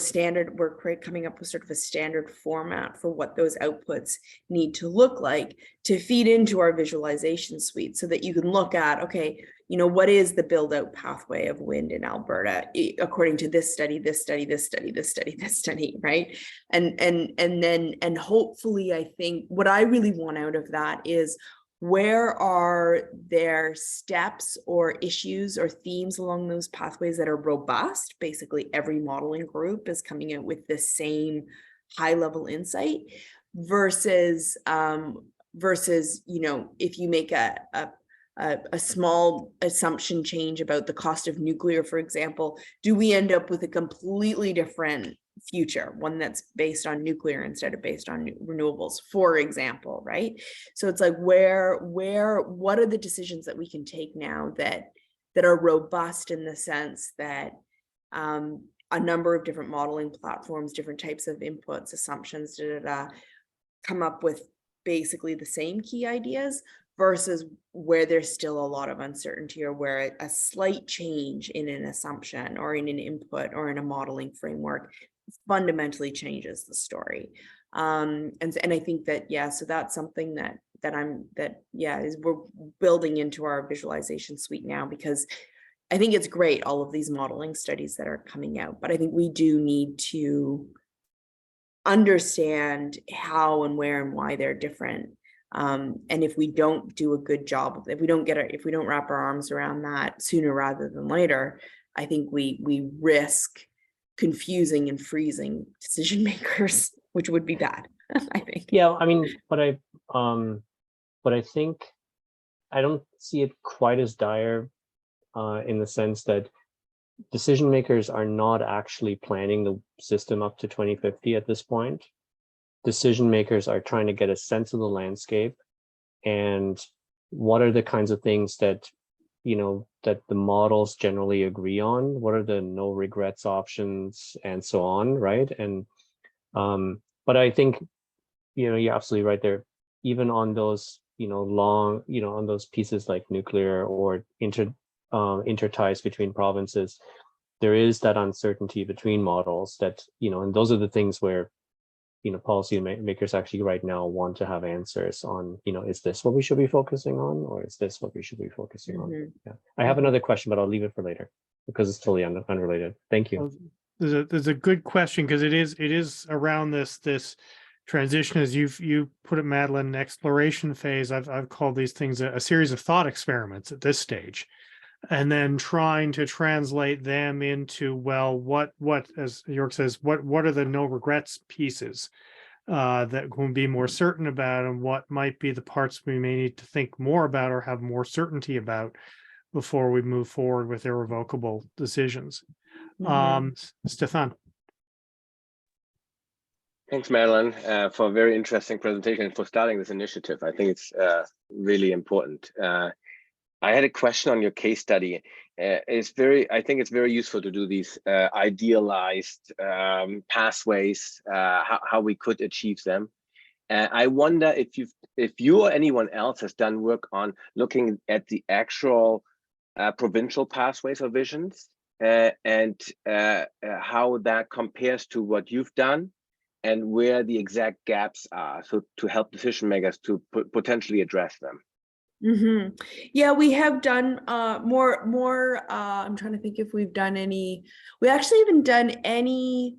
coming up with sort of a standard format for what those outputs need to look like to feed into our visualization suite, so that you can look at, okay, what is the build out pathway of wind in Alberta according to this study, this study, this study, this study, this study, right? And hopefully, I think what I really want out of that is, where are there steps or issues or themes along those pathways that are robust? Basically, every modeling group is coming out with the same high level insight versus, if you make a small assumption change about the cost of nuclear, for example, do we end up with a completely different future, one that's based on nuclear instead of based on renewables, for example, right? So it's like, what are the decisions that we can take now that are robust, in the sense that a number of different modeling platforms, different types of inputs, assumptions, come up with basically the same key ideas, versus where there's still a lot of uncertainty, or where a slight change in an assumption or in an input or in a modeling framework fundamentally changes the story. And I think that, yeah, so that's something that we're building into our visualization suite now, because I think it's great, all of these modeling studies that are coming out, but I think we do need to understand how and where and why they're different. And if we don't do a good job, if we don't wrap our arms around that sooner rather than later, I think we risk confusing and freezing decision makers, which would be bad, I think. Yeah, I mean, but I think I don't see it quite as dire in the sense that decision makers are not actually planning the system up to 2050 at this point. Decision makers are trying to get a sense of the landscape and what are the kinds of things that that the models generally agree on, what are the no regrets options, and so on, right? And but I think you're absolutely right there. Even on those long on those pieces like nuclear or interties between provinces, there is that uncertainty between models that and those are the things where policy makers actually right now want to have answers on, is this what we should be focusing on, or is this what we should be focusing on? Yeah. I have another question, but I'll leave it for later because it's totally unrelated. Thank you. Well, there's a good question, because it is around this transition, as you put it, Madeleine, exploration phase. I've called these things a series of thought experiments at this stage, and then trying to translate them into, well, what as York says, what are the no regrets pieces that we'll be more certain about, and what might be the parts we may need to think more about or have more certainty about before we move forward with irrevocable decisions. Stefan. Thanks, Madeleine, for a very interesting presentation and for starting this initiative. I think it's really important. I had a question on your case study. I think it's very useful to do these idealized pathways, how we could achieve them. I wonder if you or anyone else has done work on looking at the actual provincial pathways or visions and how that compares to what you've done and where the exact gaps are, so to help decision makers to potentially address them. Yeah, we have done more. I'm trying to think if we've done any. We actually haven't done any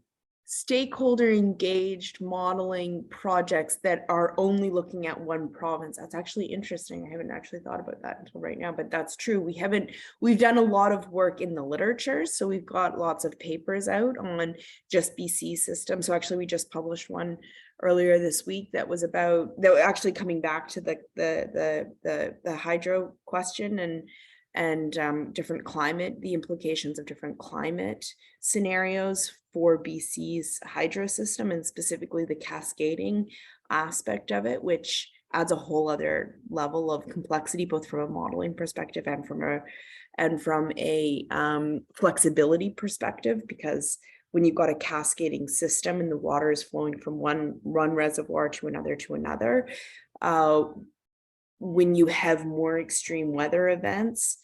stakeholder engaged modeling projects that are only looking at one province. That's actually interesting. I haven't actually thought about that until right now, but that's true. We've done a lot of work in the literature. So we've got lots of papers out on just BC system. So actually we just published one earlier this week that was actually coming back to the hydro question and different climate, the implications of different climate scenarios for BC's hydro system, and specifically the cascading aspect of it, which adds a whole other level of complexity, both from a modeling perspective and from a flexibility perspective, because when you've got a cascading system and the water is flowing from one reservoir to another, when you have more extreme weather events,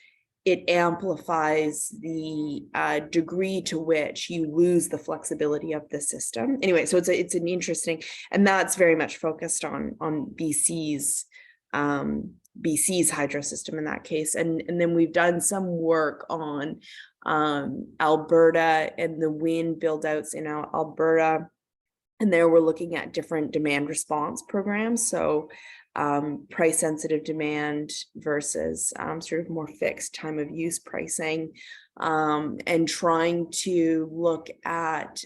it amplifies the degree to which you lose the flexibility of the system. Anyway, so it's an interesting, and that's very much focused on BC's hydro system in that case. And then we've done some work on Alberta and the wind build outs in Alberta. And there we're looking at different demand response programs. So price sensitive demand versus sort of more fixed time of use pricing, and trying to look at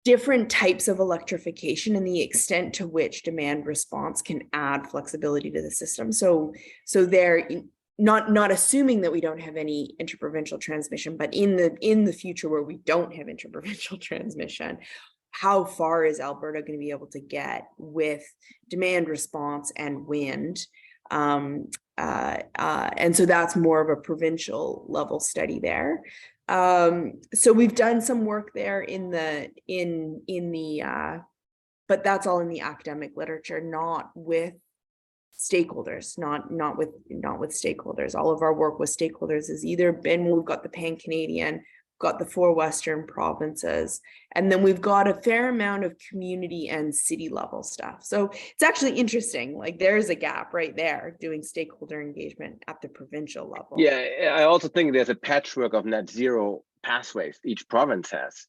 different types of electrification and the extent to which demand response can add flexibility to the system. So they're not assuming that we don't have any interprovincial transmission, but in the future where we don't have interprovincial transmission, how far is Alberta going to be able to get with demand response and wind? And so that's more of a provincial level study there. So we've done some work there but that's all in the academic literature, not with stakeholders, not with stakeholders. All of our work with stakeholders has either been, we've got the Pan-Canadian, got the 4 Western provinces, and then we've got a fair amount of community and city level stuff. So it's actually interesting, like there's a gap right there doing stakeholder engagement at the provincial level. Yeah, I also think there's a patchwork of net zero pathways each province has,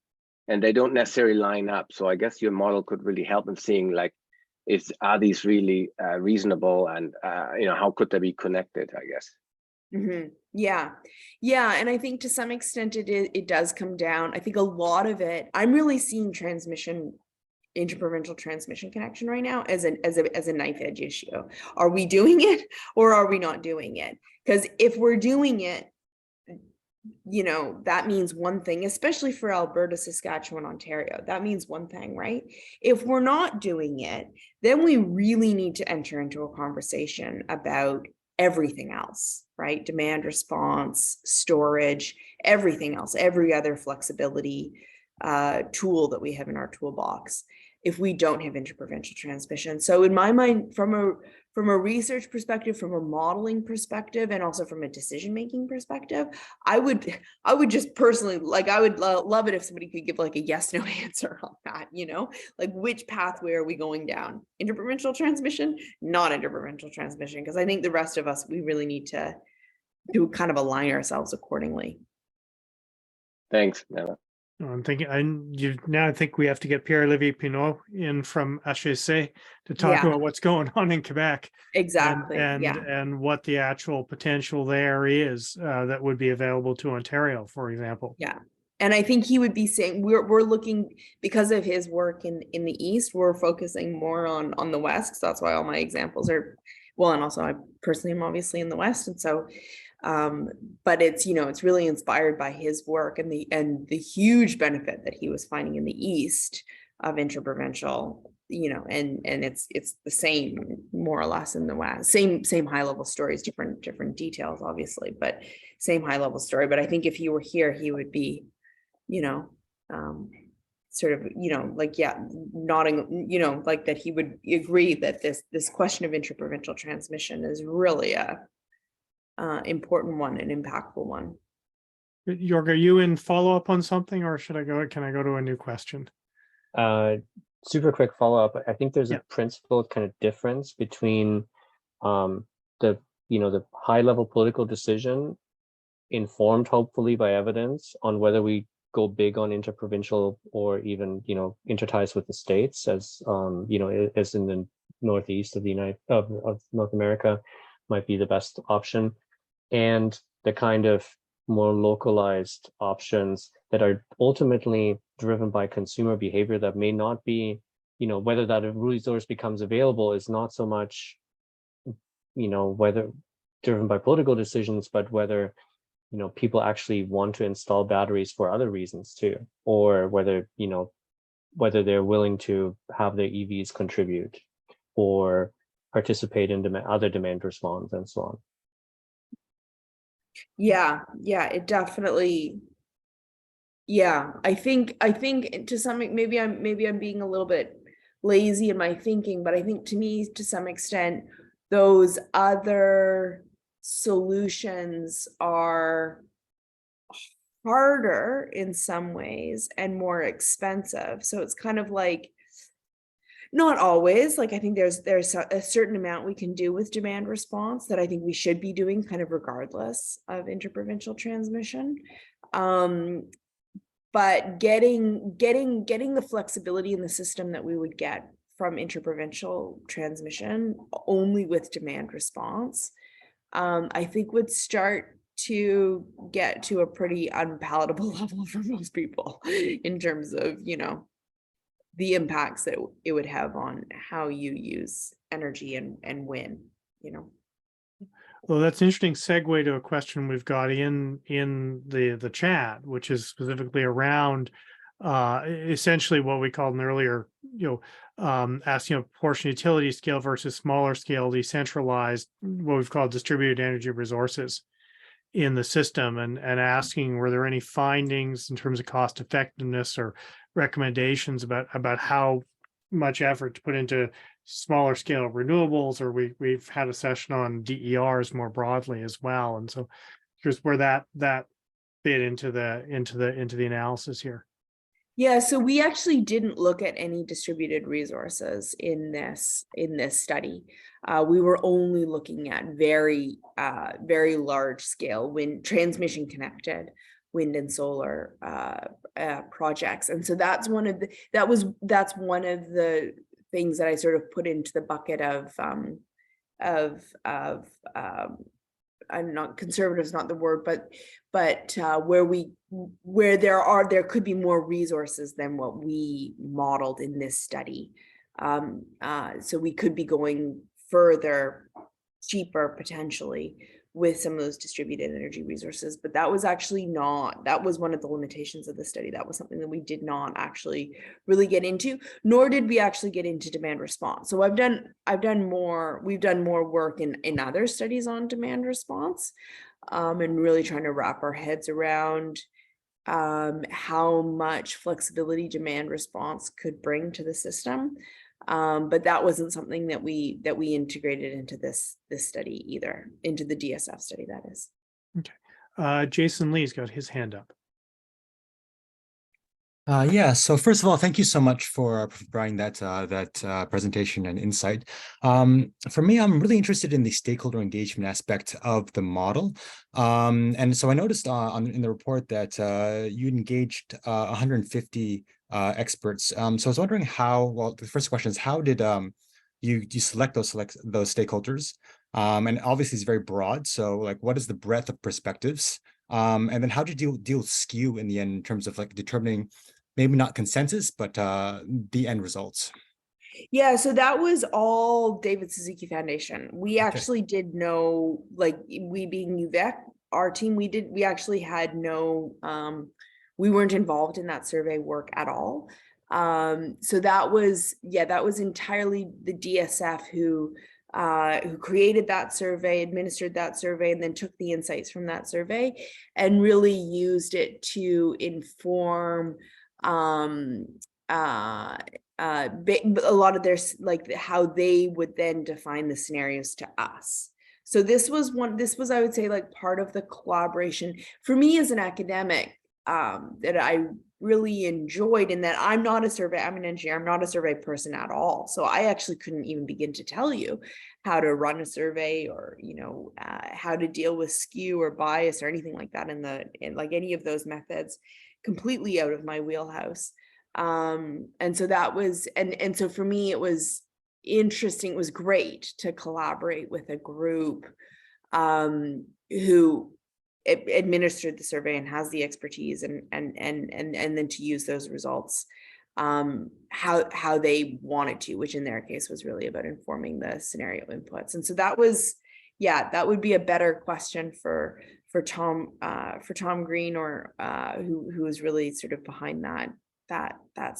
and they don't necessarily line up. So I guess your model could really help in seeing like, are these really reasonable, and how could they be connected, I guess. Mm-hmm. Yeah. And I think to some extent it does come down. I think a lot of it, I'm really seeing interprovincial transmission connection right now as a knife edge issue. Are we doing it or are we not doing it? Because if we're doing it, that means one thing, especially for Alberta, Saskatchewan, Ontario, that means one thing, right? If we're not doing it, then we really need to enter into a conversation about everything else, right? Demand response, storage, everything else, every other flexibility tool that we have in our toolbox if we don't have interprovincial transmission. So in my mind, from a research perspective, from a modeling perspective, and also from a decision-making perspective, I would just personally, like, I would love it if somebody could give like a yes, no answer on that, like which pathway are we going down? Interprovincial transmission, not interprovincial transmission, because I think the rest of us, we really need to kind of align ourselves accordingly. Thanks, Nana. I'm thinking, I think we have to get Pierre-Olivier Pinault in from HEC to talk about what's going on in Quebec. Exactly. And what the actual potential there is that would be available to Ontario, for example. Yeah. And I think he would be saying we're looking, because of his work in the East, we're focusing more on the West. So that's why all my examples are, well, and also I personally am obviously in the West. And so but it's, it's really inspired by his work and the huge benefit that he was finding in the East of interprovincial, and it's the same more or less in the West, same high level stories, different details, obviously, but same high level story. But I think if he were here, he would be, sort of, like, nodding, like that he would agree that this question of interprovincial transmission is really a important one, an impactful one. Jorg, are you in follow-up on something, or can I go to a new question? Super quick follow-up. I think there's a principal kind of difference between the high-level political decision informed hopefully by evidence on whether we go big on interprovincial or even interties with the states, as as in the northeast of of North America might be the best option, and the kind of more localized options that are ultimately driven by consumer behavior that may not be, whether that resource becomes available is not so much, whether driven by political decisions, but whether, people actually want to install batteries for other reasons too, or whether, whether they're willing to have their EVs contribute or participate in other demand response and so on. Yeah, it definitely. Yeah, I think to some, maybe I'm being a little bit lazy in my thinking, but I think to me, to some extent, those other solutions are harder in some ways and more expensive. So it's kind of like, not always, like I think there's a certain amount we can do with demand response that I think we should be doing kind of regardless of interprovincial transmission. But getting the flexibility in the system that we would get from interprovincial transmission only with demand response, I think would start to get to a pretty unpalatable level for most people in terms of, you know, the impacts that it would have on how you use energy and when, you know. Well, that's an interesting segue to a question we've got in the chat, which is specifically around essentially what we called an earlier, asking proportion utility scale versus smaller scale decentralized, what we've called distributed energy resources in the system, and asking, were there any findings in terms of cost effectiveness or recommendations about how much effort to put into smaller scale renewables, or we've had a session on DERs more broadly as well. And so here's where that fit into the analysis here. Yeah, so we actually didn't look at any distributed resources in this study. We were only looking at very large scale wind transmission connected wind and solar projects, and so that's one of the things that I sort of put into the bucket of I'm not conservative is not the word, but where there could be more resources than what we modeled in this study. So we could be going further, cheaper potentially with some of those distributed energy resources, but that was one of the limitations of the study. That was something that we did not actually really get into, nor did we actually get into demand response. So we've done more work in other studies on demand response, and really trying to wrap our heads around how much flexibility demand response could bring to the system. But that wasn't something that we integrated into this study either, into the DSF study, that is. Okay. Jason Lee's got his hand up. Yeah, so first of all, thank you so much for providing that presentation and insight. For me, I'm really interested in the stakeholder engagement aspect of the model. And so I noticed in the report that you engaged 150 experts. So I was wondering well, the first question is, how did you select those stakeholders? And obviously it's very broad. So like, what is the breadth of perspectives? And then how did you deal with skew in the end in terms of like determining maybe not consensus, but the end results? Yeah, so that was all David Suzuki Foundation. We actually did no, like we being UVEC, our team, we actually had no, we weren't involved in that survey work at all. So that was entirely the DSF who created that survey, administered that survey, and then took the insights from that survey and really used it to inform a lot of their, like how they would then define the scenarios to us. So this was I would say like part of the collaboration for me as an academic that I really enjoyed, in that I'm an engineer, I'm not a survey person at all. So I actually couldn't even begin to tell you how to run a survey or, how to deal with skew or bias or anything like that in like any of those methods, completely out of my wheelhouse. And so that was, and so for me, it was interesting. It was great to collaborate with a group who administered the survey and has the expertise and then to use those results how they wanted to, which in their case was really about informing the scenario inputs. And so that was, that would be a better question for Tom Green, or who is really sort of behind that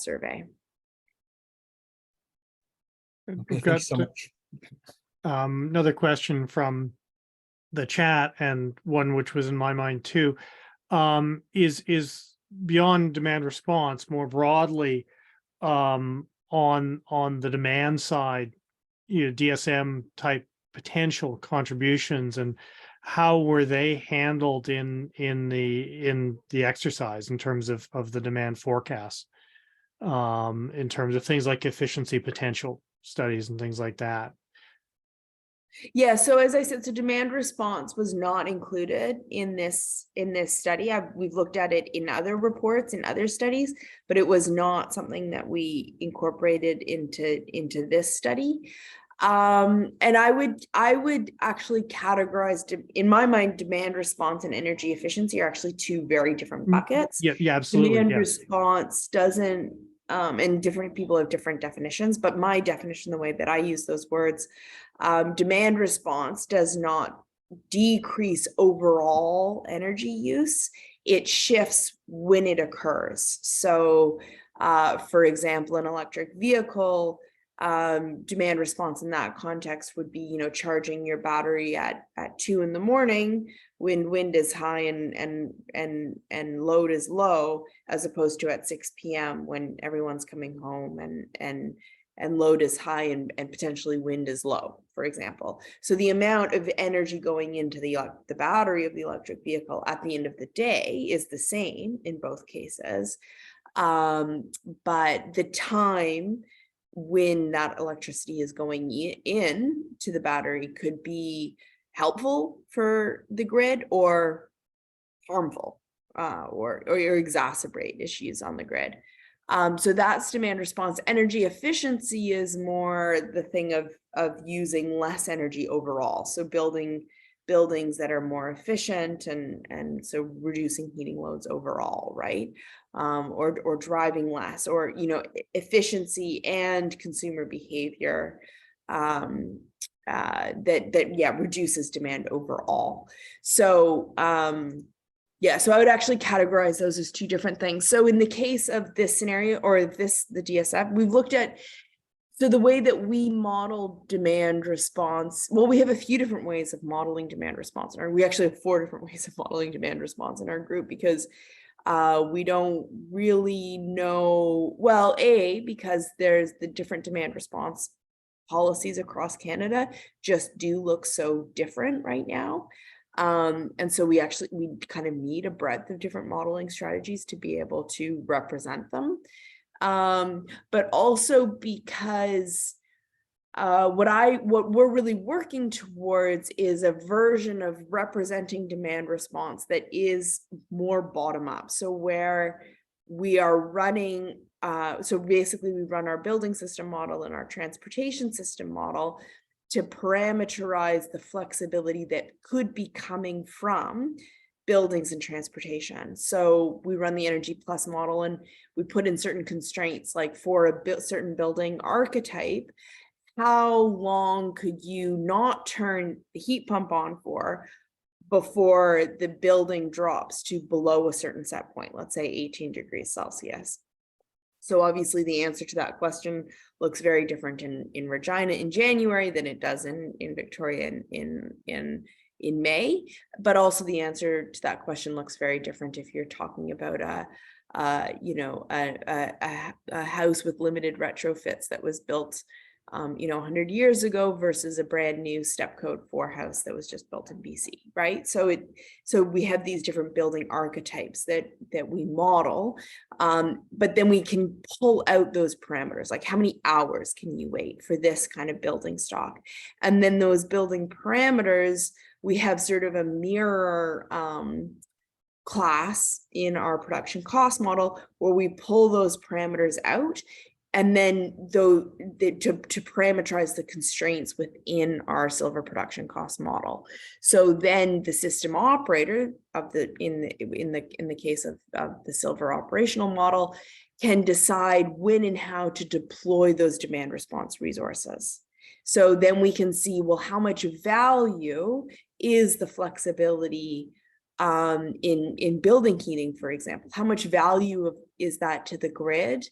survey. We've got so much. Another question from the chat, and one which was in my mind too, is beyond demand response more broadly, on the demand side, DSM type potential contributions, and how were they handled in the exercise in terms of the demand forecast, in terms of things like efficiency potential studies and things like that? Yeah, so as I said, so demand response was not included in this study. We've looked at it in other reports, in other studies, but it was not something that we incorporated into this study. And I would actually categorize, in my mind, demand response and energy efficiency are actually two very different buckets. Yeah, absolutely. Demand Yes. response doesn't, and different people have different definitions, but my definition, the way that I use those words, demand response does not decrease overall energy use. It shifts when it occurs. So, for example, an electric vehicle, demand response in that context would be, charging your battery at 2 in.the.morning when wind is high and load is low, as opposed to at 6 p.m. when everyone's coming home and load is high and potentially wind is low, for example. So the amount of energy going into the battery of the electric vehicle at the end of the day is the same in both cases. But the time when that electricity is going in to the battery could be helpful for the grid or harmful, or exacerbate issues on the grid. So that's demand response. Energy efficiency is more the thing of using less energy overall. So building buildings that are more efficient and so reducing heating loads overall, right? Or driving less, or efficiency and consumer behavior that reduces demand overall. So so I would actually categorize those as two different things. So in the case of this scenario, or the DSF, we've looked at, so the way that we model demand response, well, we have a few different ways of modeling demand response, or we actually have 4 different ways of modeling demand response in our group, because we don't really know, well, because there's the different demand response policies across Canada just do look so different right now. And so we kind of need a breadth of different modeling strategies to be able to represent them. But also because what we're really working towards is a version of representing demand response that is more bottom up. So where we are running, so basically we run our building system model and our transportation system model to parameterize the flexibility that could be coming from buildings and transportation. So we run the Energy Plus model and we put in certain constraints, like for a certain building archetype, how long could you not turn the heat pump on for before the building drops to below a certain set point, let's say 18 degrees Celsius. So obviously the answer to that question looks very different in Regina in January than it does in Victoria in May. But also the answer to that question looks very different if you're talking about a house with limited retrofits that was built 100 years ago versus a brand new step code 4 house that was just built in BC, right? So we have these different building archetypes that we model, but then we can pull out those parameters, like how many hours can you wait for this kind of building stock? And then those building parameters, we have sort of a mirror class in our production cost model where we pull those parameters out, and then to parameterize the constraints within our silver production cost model. So then the system operator in the case of the silver operational model can decide when and how to deploy those demand response resources. So then we can see, well, how much value is the flexibility in building heating, for example? How much value is that to the grid?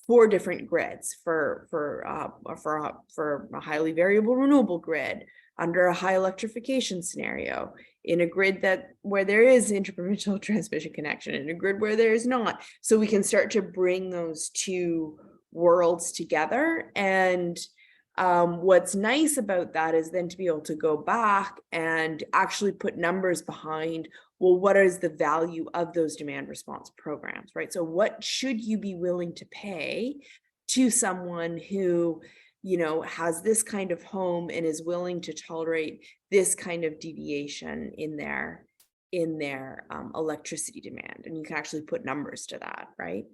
4 different grids for a highly variable renewable grid, under a high electrification scenario, in a grid where there is interprovincial transmission connection, in a grid where there is not. So we can start to bring those 2 worlds together and What's nice about that is then to be able to go back and actually put numbers behind, well, what is the value of those demand response programs, right? So what should you be willing to pay to someone who, you know, has this kind of home and is willing to tolerate this kind of deviation in their electricity demand? And you can actually put numbers to that, right?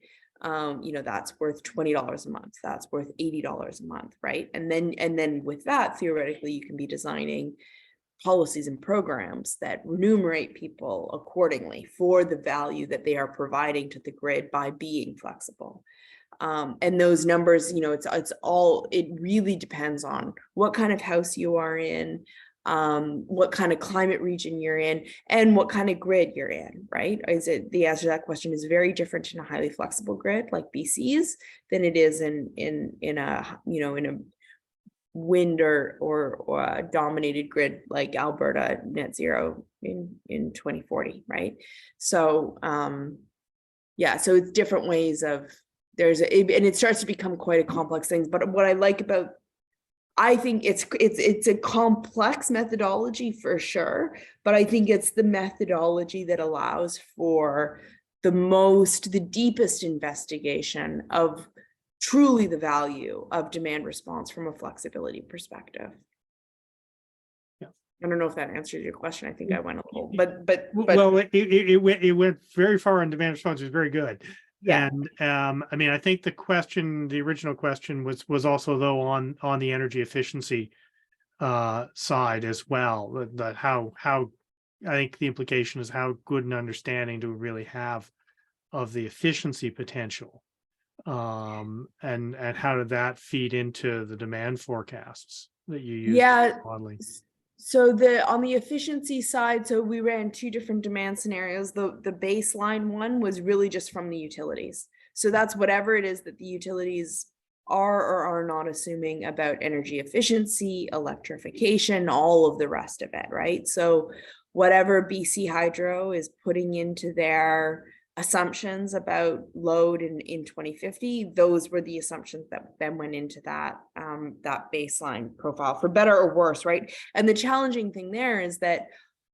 You know, that's worth $20 a month, that's worth $80 a month, right? And then with that, theoretically, you can be designing policies and programs that remunerate people accordingly for the value that they are providing to the grid by being flexible. And those numbers, you know, it really depends on what kind of house you are in, what kind of climate region you're in, and what kind of grid you're in, right? The answer to that question is very different in a highly flexible grid like BC's than it is in a, you know, in a wind or a dominated grid like Alberta net zero in 2040, right? So yeah, so it's different ways of and it starts to become quite a complex thing. But what I like about, I think it's a complex methodology for sure, but I think it's the methodology that allows for the deepest investigation of truly the value of demand response from a flexibility perspective. Yeah. I don't know if that answers your question. I think I went a little, but well, it went very far on demand response. It was very good. Yeah. And I mean, I think the original question was also though on the energy efficiency side as well. That how I think the implication is how good an understanding do we really have of the efficiency potential, and how did that feed into the demand forecasts that you use? Yeah. Modeling? So on the efficiency side, so we ran two different demand scenarios. The baseline one was really just from the utilities. So that's whatever it is that the utilities are or are not assuming about energy efficiency, electrification, all of the rest of it, right? So whatever BC Hydro is putting into their assumptions about load in 2050, those were the assumptions that then went into that that baseline profile, for better or worse, right? And the challenging thing there is that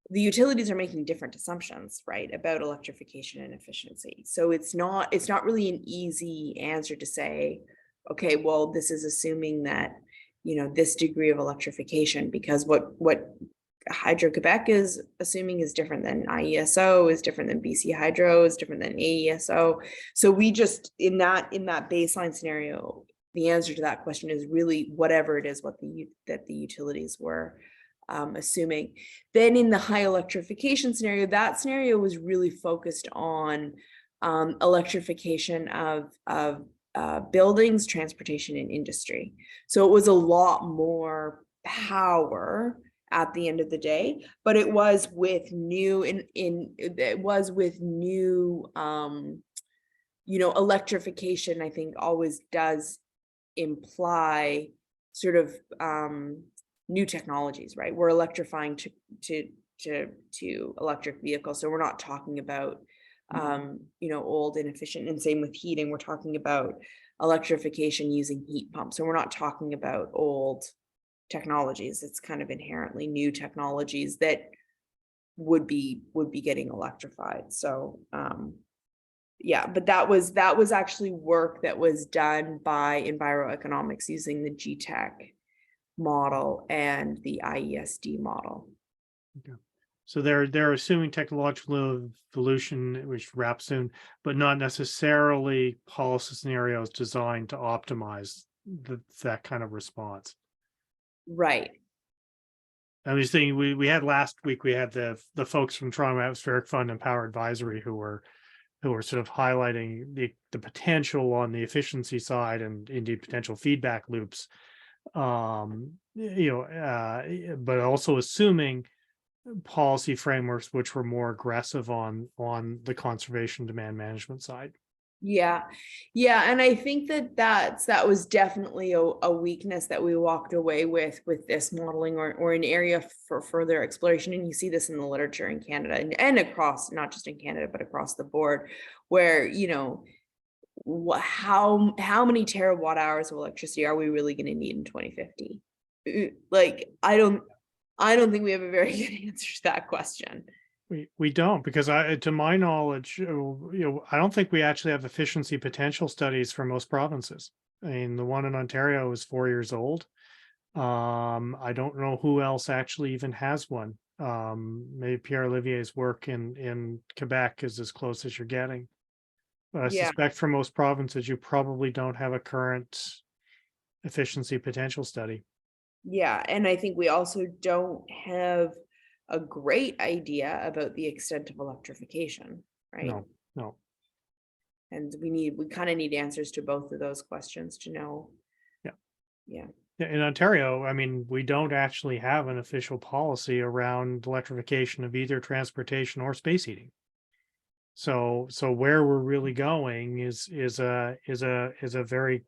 the utilities are making different assumptions, right, about electrification and efficiency. So it's not really an easy answer to say, okay, well, this is assuming that, you know, this degree of electrification, because what Hydro-Quebec is assuming is different than IESO, is different than BC Hydro, is different than AESO. So we just, in that baseline scenario, the answer to that question is really whatever it is that the utilities were assuming. Then in the high electrification scenario, that scenario was really focused on electrification of buildings, transportation, and industry. So it was a lot more power at the end of the day, but it was with new you know, electrification, I think, always does imply sort of new technologies, right? We're electrifying to electric vehicles, so we're not talking about you know, old inefficient, and same with heating. We're talking about electrification using heat pumps, so we're not talking about old technologies. It's kind of inherently new technologies that would be getting electrified. So yeah, but that was actually work that was done by Enviroeconomics using the GTEC model and the IESD model. Okay. So they're assuming technological evolution, which wraps soon, but not necessarily policy scenarios designed to optimize that kind of response. Right. I'm just thinking we had last week, we had the folks from Toronto Atmospheric Fund and Power Advisory who were sort of highlighting the potential on the efficiency side and indeed potential feedback loops, you know, but also assuming policy frameworks which were more aggressive on the conservation demand management side. Yeah, and I think that was definitely a weakness that we walked away with this modeling, or an area for further exploration. And you see this in the literature in Canada and across, not just in Canada, but across the board, where, you know, how many terawatt hours of electricity are we really going to need in 2050? Like, I don't think we have a very good answer to that question. We don't, because to my knowledge, I don't think we actually have efficiency potential studies for most provinces. I mean, the one in Ontario is 4 years old. I don't know who else actually even has one. Maybe Pierre Olivier's work in Quebec is as close as you're getting. But I Yeah. suspect for most provinces, you probably don't have a current efficiency potential study. Yeah, and I think we also don't have a great idea about the extent of electrification, right? No. And we kind of need answers to both of those questions to know. Yeah. Yeah. In Ontario, I mean, we don't actually have an official policy around electrification of either transportation or space heating. So where we're really going is a very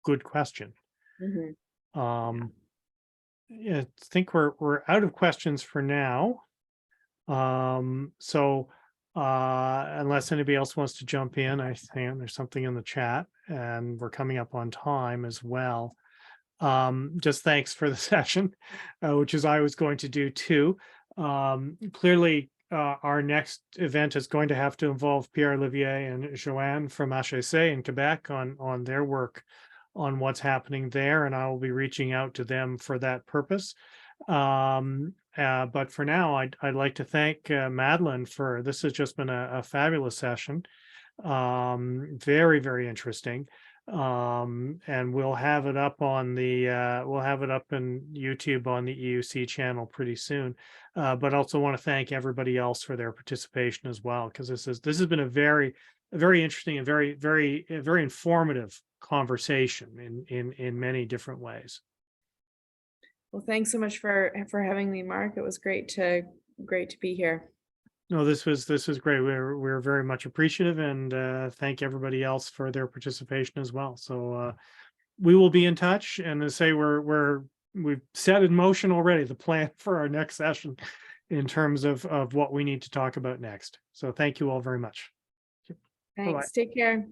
good question. Mm-hmm. Yeah, I think we're out of questions for now. Unless anybody else wants to jump in, I think there's something in the chat, and we're coming up on time as well. Just thanks for the session, which is I was going to do too. Clearly, our next event is going to have to involve Pierre Olivier and Joanne from HEC in Quebec on their work on what's happening there, and I will be reaching out to them for that purpose. But for now, I'd like to thank Madeleine for this. Has just been a fabulous session, very, very interesting. And we'll have it up on the we'll have it up in YouTube on the EUC channel pretty soon. But also want to thank everybody else for their participation as well, because this has been a very interesting and very informative conversation in many different ways. Well, thanks so much for having me, Mark. It was great to be here. No, this was great. We're very much appreciative, and thank everybody else for their participation as well. So we will be in touch, and to say we've set in motion already the plan for our next session in terms of what we need to talk about next. So thank you all very much. Thanks. Bye-bye. Take care.